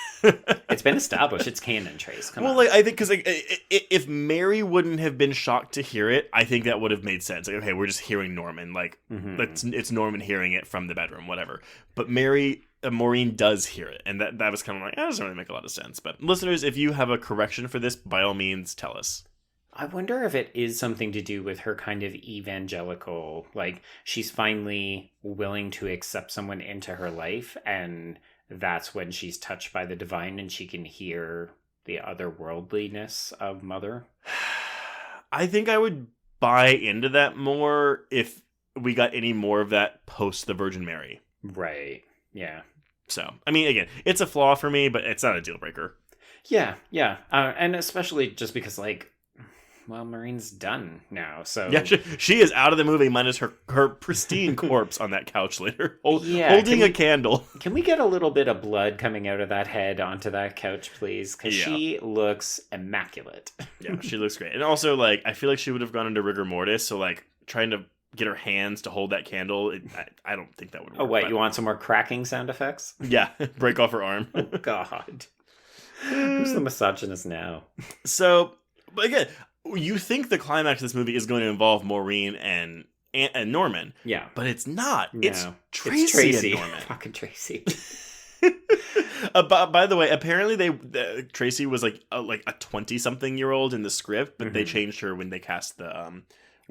It's been established. It's canon, Trace. Come on. Like, I think because if Mary wouldn't have been shocked to hear it, I think that would have made sense. Like, okay, we're just hearing Norman. Like, it's Norman hearing it from the bedroom, whatever. But Maureen does hear it, and that was kind of like, that doesn't really make a lot of sense. But listeners, if you have a correction for this, by all means, tell us. I wonder if it is something to do with her kind of evangelical, like, she's finally willing to accept someone into her life, and that's when she's touched by the divine and she can hear the otherworldliness of Mother. I think I would buy into that more if we got any more of that post the Virgin Mary. Right. Yeah. So, I mean, again, it's a flaw for me, but it's not a deal breaker. Yeah. And especially just because, like, well, Maureen's done now, so... Yeah, she is out of the movie minus her pristine corpse on that couch later, Yeah, holding a candle. Can we get a little bit of blood coming out of that head onto that couch, please? Because she looks immaculate. Yeah, she looks great. And also, like, I feel like she would have gone into rigor mortis, so, like, trying to get her hands to hold that candle, I don't think that would work. Oh, wait, you want some more cracking sound effects? Yeah, break off her arm. Oh, God. Who's the misogynist now? So, but again, you think the climax of this movie is going to involve Maureen and Norman. Yeah. But it's not. No. It's Tracy and Norman. Fucking Tracy. By the way, apparently Tracy was like a 20-something-year-old in the script, but they changed her when they cast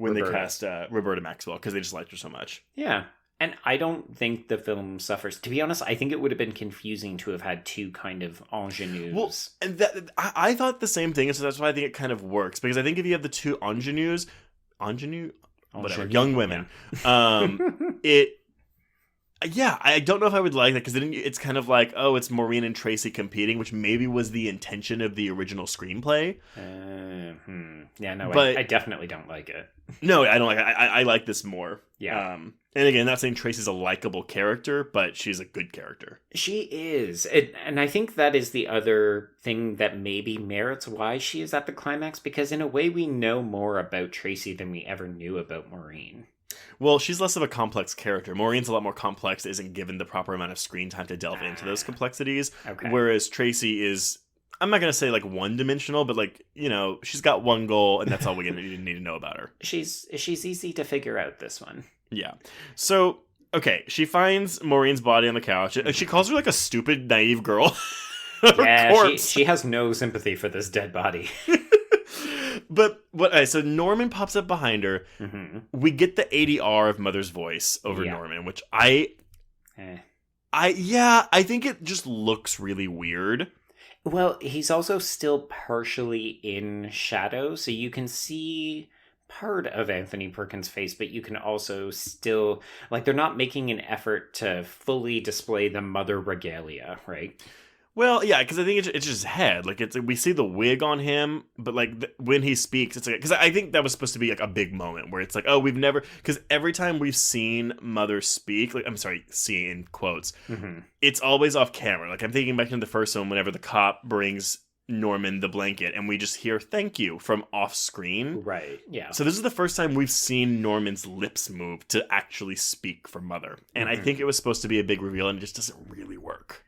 Roberta Maxwell because they just liked her so much. Yeah. And I don't think the film suffers. To be honest, I think it would have been confusing to have had two kind of ingenues. Well, and I thought the same thing, so that's why I think it kind of works. Because I think if you have the two ingenues, young women, I don't know if I would like that, because then it's kind of like, oh, it's Maureen and Tracy competing, which maybe was the intention of the original screenplay. Yeah, no, but I definitely don't like it. No, I don't like it. I like this more. Yeah. And again, not saying Tracy's a likable character, but she's a good character. She is. And I think that is the other thing that maybe merits why she is at the climax, because in a way we know more about Tracy than we ever knew about Maureen. Well, she's less of a complex character. Maureen's a lot more complex, isn't given the proper amount of screen time to delve into those complexities. Okay. Whereas Tracy is, I'm not going to say like one-dimensional, but like, you know, she's got one goal and that's all we need to know about her. She's easy to figure out, this one. Yeah. So, okay, she finds Maureen's body on the couch. She calls her like a stupid, naive girl. Yeah, she has no sympathy for this dead body. But so Norman pops up behind her. Mm-hmm. We get the ADR of Mother's voice over Norman, which I think it just looks really weird. Well, he's also still partially in shadow, so you can see part of Anthony Perkins' face, but you can also still, like, they're not making an effort to fully display the mother regalia, right? Well, yeah, because I think it's just his head. Like, we see the wig on him, but like when he speaks, it's like, because I think that was supposed to be like a big moment where it's like, oh, we've never, because every time we've seen Mother speak, like, I'm sorry, see in quotes, it's always off camera. Like, I'm thinking back to the first one, whenever the cop brings Norman the blanket and we just hear thank you from off screen. Right, yeah. So this is the first time we've seen Norman's lips move to actually speak for Mother. And I think it was supposed to be a big reveal and it just doesn't really work.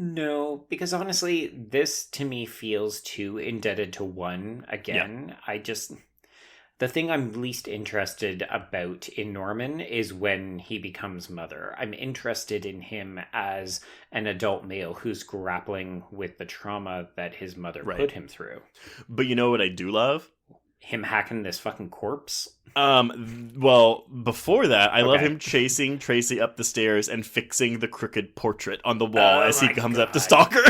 No, because honestly, this to me feels too indebted to one again. Yeah. The thing I'm least interested about in Norman is when he becomes Mother. I'm interested in him as an adult male who's grappling with the trauma that his mother put him through. But you know what I do love? Him hacking this fucking corpse? Well, before that, I love him chasing Tracy up the stairs and fixing the crooked portrait on the wall as he comes up to stalk her.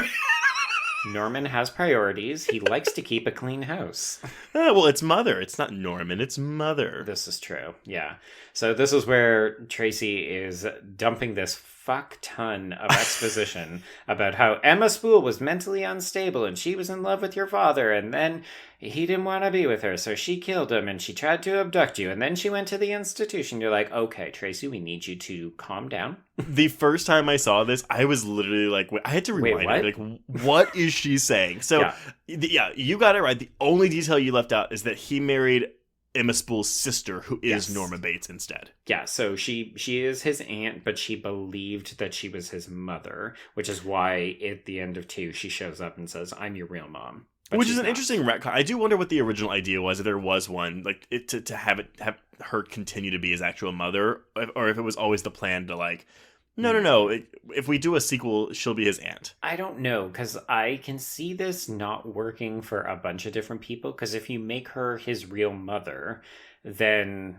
Norman has priorities. He likes to keep a clean house. Well, it's Mother. It's not Norman. It's Mother. This is true. Yeah. So this is where Tracy is dumping this fuck ton of exposition about how Emma Spool was mentally unstable and she was in love with your father and then he didn't want to be with her, so she killed him and she tried to abduct you and then she went to the institution. You're like, okay, Tracy, we need you to calm down. The first time I saw this, I was literally like, I had to rewind it. Like, what is she saying? So, you got it right. The only detail you left out is that he married Emma Spool's sister, who is Norma Bates instead. Yeah, so she is his aunt, but she believed that she was his mother, which is why at the end of 2, she shows up and says, I'm your real mom. Which is an interesting retcon. I do wonder what the original idea was, if there was one, like to have her continue to be his actual mother, or if it was always the plan to like, no. If we do a sequel, she'll be his aunt. I don't know, because I can see this not working for a bunch of different people, because if you make her his real mother, then,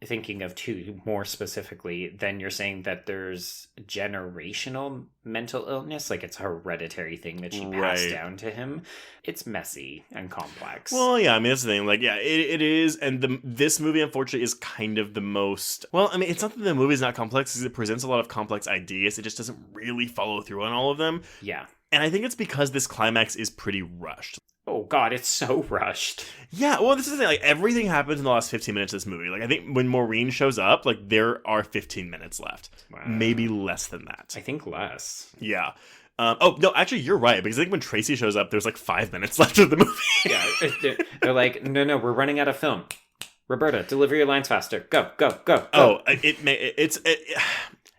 thinking of 2 more specifically, then you're saying that there's generational mental illness, like it's a hereditary thing that she passed down to him. It's messy and complex. Well, yeah, I mean, that's the thing. Like, yeah, it is, and this movie, unfortunately, is kind of the most... Well, I mean, it's not that the movie's not complex, because it presents a lot of complex ideas. It just doesn't really follow through on all of them. Yeah. And I think it's because this climax is pretty rushed. Oh, God, it's so rushed. Yeah, well, this is the thing. Like, everything happens in the last 15 minutes of this movie. Like, I think when Maureen shows up, like, there are 15 minutes left. Wow. Maybe less than that. I think less. Yeah. Oh, no, actually, you're right. Because I think when Tracy shows up, there's like 5 minutes left of the movie. Yeah, they're like, no, we're running out of film. Roberta, deliver your lines faster. Go. Oh,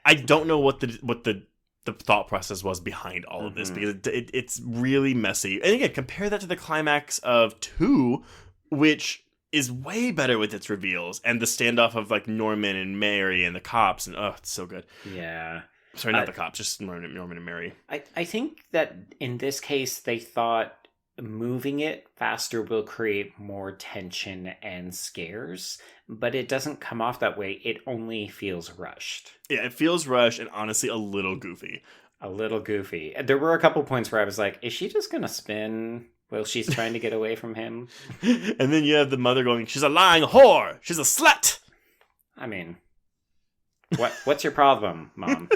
I don't know what the thought process was behind all of this, because it's really messy. And again, compare that to the climax of 2, which is way better with its reveals, and the standoff of like Norman and Mary and the cops, and it's so good. Yeah. Sorry, not the cops, just Norman and Mary. I think that in this case, they thought moving it faster will create more tension and scares, but it doesn't come off that way. It only feels rushed. Yeah, it feels rushed and honestly a little goofy. A little goofy. There were a couple points where I was like, is she just going to spin while she's trying to get away from him? And then you have the mother going, she's a lying whore! She's a slut! I mean, what's your problem, Mom?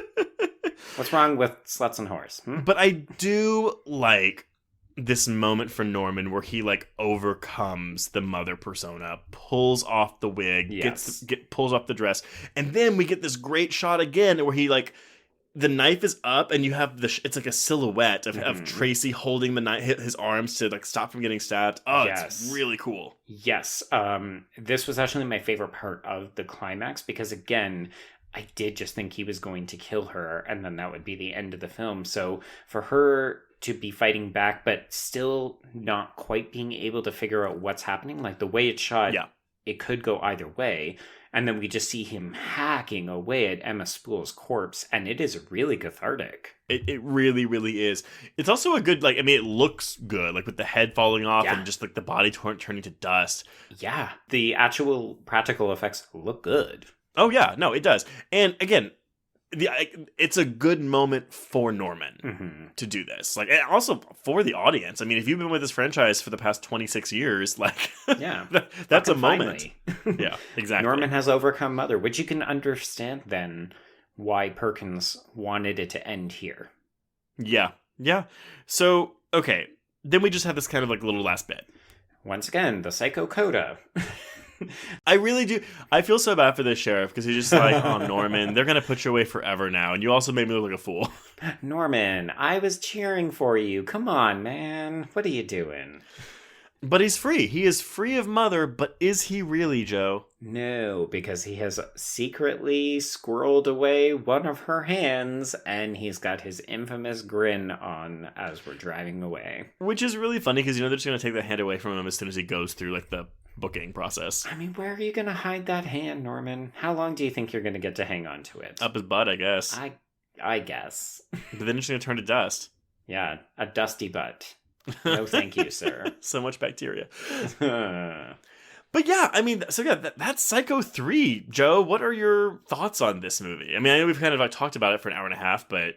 What's wrong with sluts and whores? But I do like this moment for Norman where he like overcomes the mother persona, pulls off the wig, pulls off the dress, and then we get this great shot again where he like the knife is up and you have it's like a silhouette of Tracy holding the knife, his arms to like stop from getting stabbed. It's really cool. Yes. This was actually my favorite part of the climax, because again, I did just think he was going to kill her and then that would be the end of the film. So for her to be fighting back, but still not quite being able to figure out what's happening, like the way it's shot, it could go either way. And then we just see him hacking away at Emma Spool's corpse, and it is really cathartic. It really, really is. It's also a good, like, I mean, it looks good, like with the head falling off and just like the body turning to dust. Yeah. The actual practical effects look good. Oh, yeah. No, it does. And again, it's a good moment for Norman to do this. Like, and also for the audience. I mean, if you've been with this franchise for the past 26 years, like, that's a moment. Yeah, exactly. Norman has overcome Mother, which you can understand then why Perkins wanted it to end here. Yeah. So, okay. Then we just have this kind of like little last bit. Once again, the psycho coda. I really do. I feel so bad for this sheriff because he's just like, oh, Norman, they're going to put you away forever now. And you also made me look like a fool. Norman, I was cheering for you. Come on, man. What are you doing? But he's free. He is free of Mother, but is he really, Joe? No, because he has secretly squirreled away one of her hands, and he's got his infamous grin on as we're driving away. Which is really funny because, they're just going to take that hand away from him as soon as he goes through, like, the booking process. I mean, where are you going to hide that hand, Norman? How long do you think you're going to get to hang on to it? Up his butt, I guess. I guess. But then it's going to turn to dust. Yeah, a dusty butt. No, thank you, sir. So much bacteria. But yeah, I mean, so yeah, that's Psycho 3. Joe, what are your thoughts on this movie? I mean, I know we've kind of talked about it for an hour and a half, but...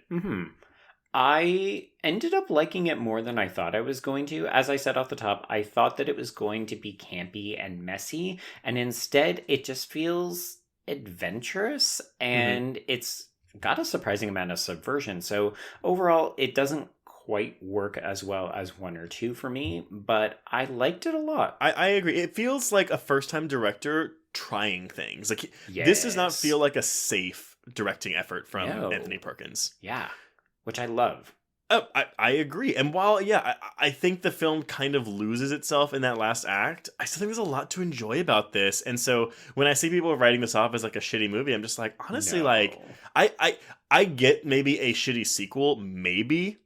I ended up liking it more than I thought I was going to. As I said off the top, I thought that it was going to be campy and messy, and instead it just feels adventurous, and it's got a surprising amount of subversion. So overall, it doesn't quite work as well as 1 or 2 for me, but I liked it a lot. I agree. It feels like a first-time director trying things. Like, this does not feel like a safe directing effort from Anthony Perkins. Yeah, which I love. Oh, I agree. And while, I think the film kind of loses itself in that last act, I still think there's a lot to enjoy about this. And so when I see people writing this off as like a shitty movie, I'm just like, honestly, like, I get maybe a shitty sequel, maybe.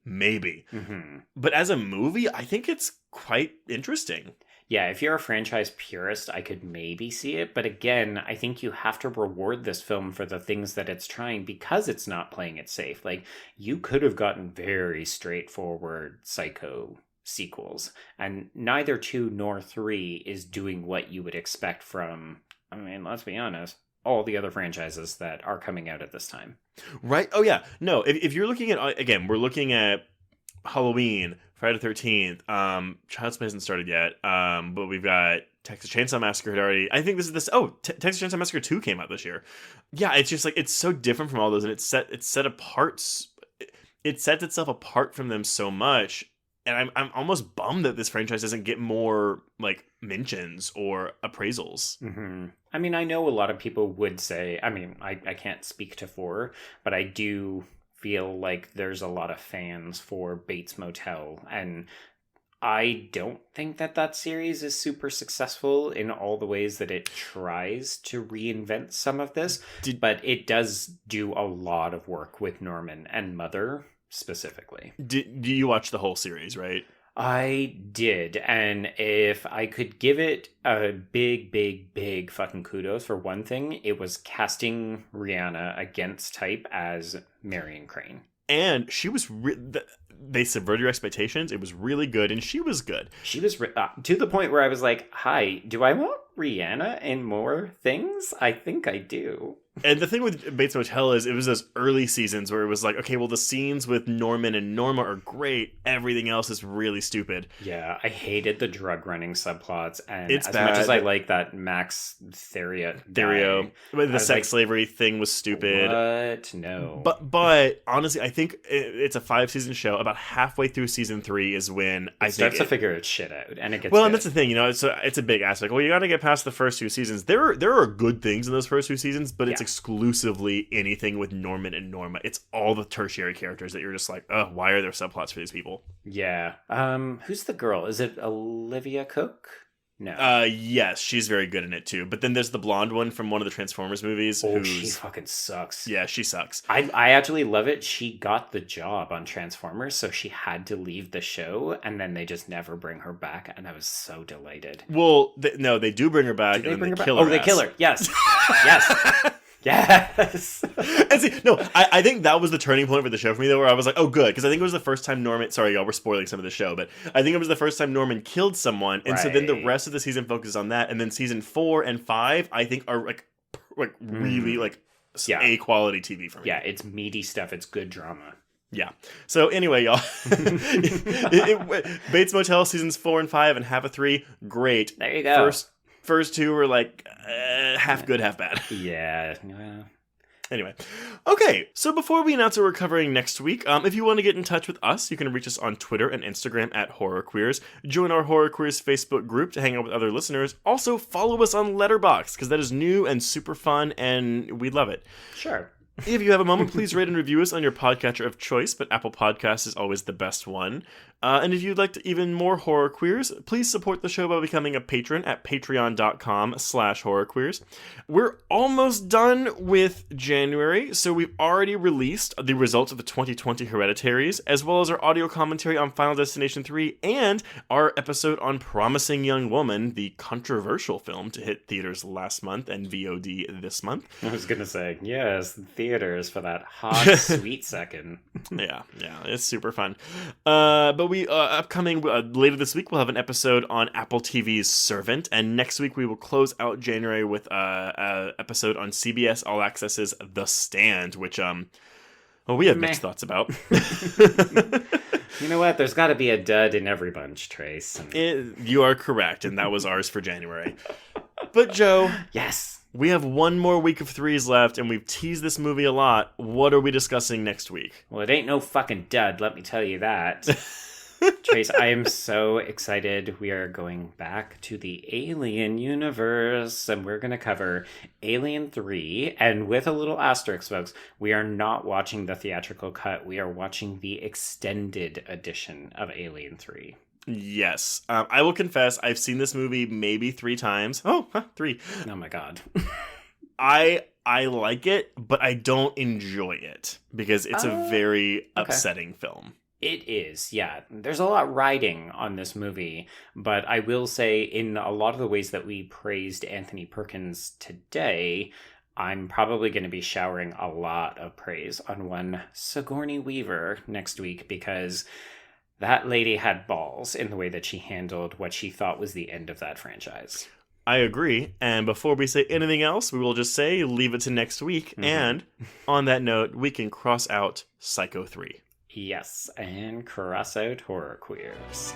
But as a movie, I think it's quite interesting. Yeah, if you're a franchise purist, I could maybe see it. But again, I think you have to reward this film for the things that it's trying because it's not playing it safe. Like, you could have gotten very straightforward Psycho sequels. And neither 2 nor 3 is doing what you would expect from, I mean, let's be honest, all the other franchises that are coming out at this time. Right? Oh, yeah. No, if you're looking at, again, we're looking at Halloween, Friday the 13th, Child's Play hasn't started yet, but we've got Texas Chainsaw Massacre had already, I think Texas Chainsaw Massacre 2 came out this year. Yeah, it's just like, it's so different from all those, and it sets itself apart from them so much, and I'm almost bummed that this franchise doesn't get more like mentions or appraisals. Mm-hmm. I mean, I know a lot of people would say, I mean, I can't speak to 4, but I do feel like there's a lot of fans for Bates Motel, and I don't think that series is super successful in all the ways that it tries to reinvent some of this, but it does do a lot of work with Norman and Mother specifically. Do you watch the whole series, right? I did, and if I could give it a big fucking kudos for one thing, it was casting Rihanna against type as Marion Crane. And she was... they subverted your expectations. It was really good, and she was good. She was to the point where I was like, hi, do I want Rihanna in more things? I think I do. And the thing with Bates Motel is it was those early seasons where it was like, okay, well, the scenes with Norman and Norma are great. Everything else is really stupid. Yeah, I hated the drug running subplots. And it's as bad. Much as I like that Max Therio, the sex slavery thing was stupid. What? No. But honestly, I think it's a 5-season show. About halfway through season 3 is when it starts to figure its shit out, and it gets and that's the thing, it's a big aspect. Well, you got to get past the first 2 seasons. There are good things in those first 2 seasons, but it's exclusively anything with Norman and Norma. It's all the tertiary characters that you're just like, oh, why are there subplots for these people? Yeah. Who's the girl? Is it Olivia Cook? No. Yes, she's very good in it too. But then there's the blonde one from one of the Transformers movies. Oh, she fucking sucks. Yeah, she sucks. I actually love it. She got the job on Transformers, so she had to leave the show, and then they just never bring her back, and I was so delighted. Well, they do bring her back, and they kill her. Oh, they kill her. Yes. Yes. Yes. And see, no, I think that was the turning point for the show for me, though, where I was like, oh, good, because I think it was the first time Norman... Sorry, y'all, we're spoiling some of the show, but I think it was the first time Norman killed someone, and so then the rest of the season focuses on that, and then season 4 and 5, I think, are like really, A-quality TV for me. Yeah, it's meaty stuff. It's good drama. Yeah. So anyway, y'all, Bates Motel seasons 4 and 5 and half of 3, great. There you go. First 2 were like half good, half bad. Yeah. Well. Anyway, okay, so before we announce what we're covering next week, if you want to get in touch with us, you can reach us on Twitter and Instagram at Horror Queers. Join our Horror Queers Facebook group to hang out with other listeners. Also, follow us on Letterboxd, because that is new and super fun, and we love it. Sure. If you have a moment, please rate and review us on your podcatcher of choice, but Apple Podcasts is always the best one. And if you'd like even more Horror Queers, please support the show by becoming a patron at patreon.com/horrorqueers. We're almost done with January, so we've already released the results of the 2020 Hereditaries, as well as our audio commentary on Final Destination 3, and our episode on Promising Young Woman, the controversial film to hit theaters last month and VOD this month. I was going to say, yes, theaters for that hot, sweet second. Yeah, it's super fun. But we upcoming later this week we'll have an episode on Apple TV's Servant, and next week we will close out January with a episode on CBS All Access's The Stand, which we have mixed thoughts about. You know what? There's got to be a dud in every bunch, Trace. You are correct, and that was ours for January. But Joe, yes. We have one more week of 3s left, and we've teased this movie a lot. What are we discussing next week? Well, it ain't no fucking dud, let me tell you that. Trace, I am so excited. We are going back to the Alien universe, and we're going to cover Alien 3. And with a little asterisk, folks, we are not watching the theatrical cut. We are watching the extended edition of Alien 3. Yes. I will confess, I've seen this movie maybe 3 times. 3. Oh my god. I like it, but I don't enjoy it because it's a very upsetting film. It is, yeah. There's a lot riding on this movie, but I will say in a lot of the ways that we praised Anthony Perkins today, I'm probably going to be showering a lot of praise on one Sigourney Weaver next week, because that lady had balls in the way that she handled what she thought was the end of that franchise. I agree. And before we say anything else, we will just say leave it to next week. Mm-hmm. And on that note, we can cross out Psycho 3. Yes, and cross out Horror Queers.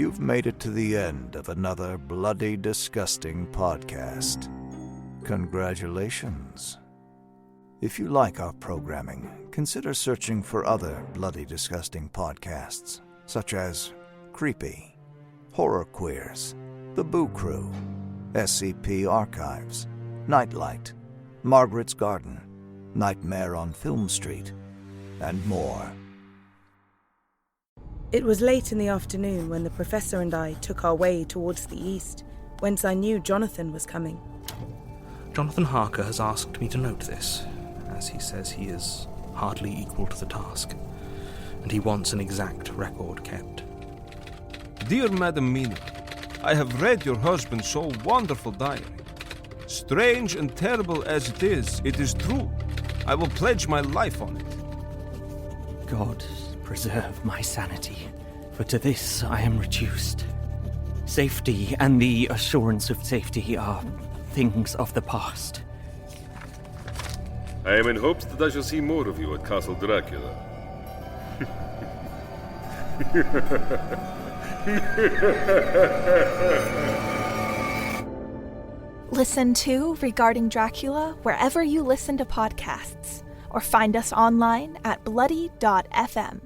You've made it to the end of another Bloody Disgusting podcast. Congratulations. If you like our programming, consider searching for other Bloody Disgusting podcasts, such as Creepy, Horror Queers, The Boo Crew, SCP Archives, Nightlight, Margaret's Garden, Nightmare on Film Street, and more. It was late in the afternoon when the professor and I took our way towards the east, whence I knew Jonathan was coming. Jonathan Harker has asked me to note this, as he says he is hardly equal to the task, and he wants an exact record kept. Dear Madam Mina, I have read your husband's so wonderful diary. Strange and terrible as it is true. I will pledge my life on it. God preserve my sanity, for to this I am reduced. Safety and the assurance of safety are things of the past. I am in hopes that I shall see more of you at Castle Dracula. Listen to Regarding Dracula wherever you listen to podcasts, or find us online at bloody.fm.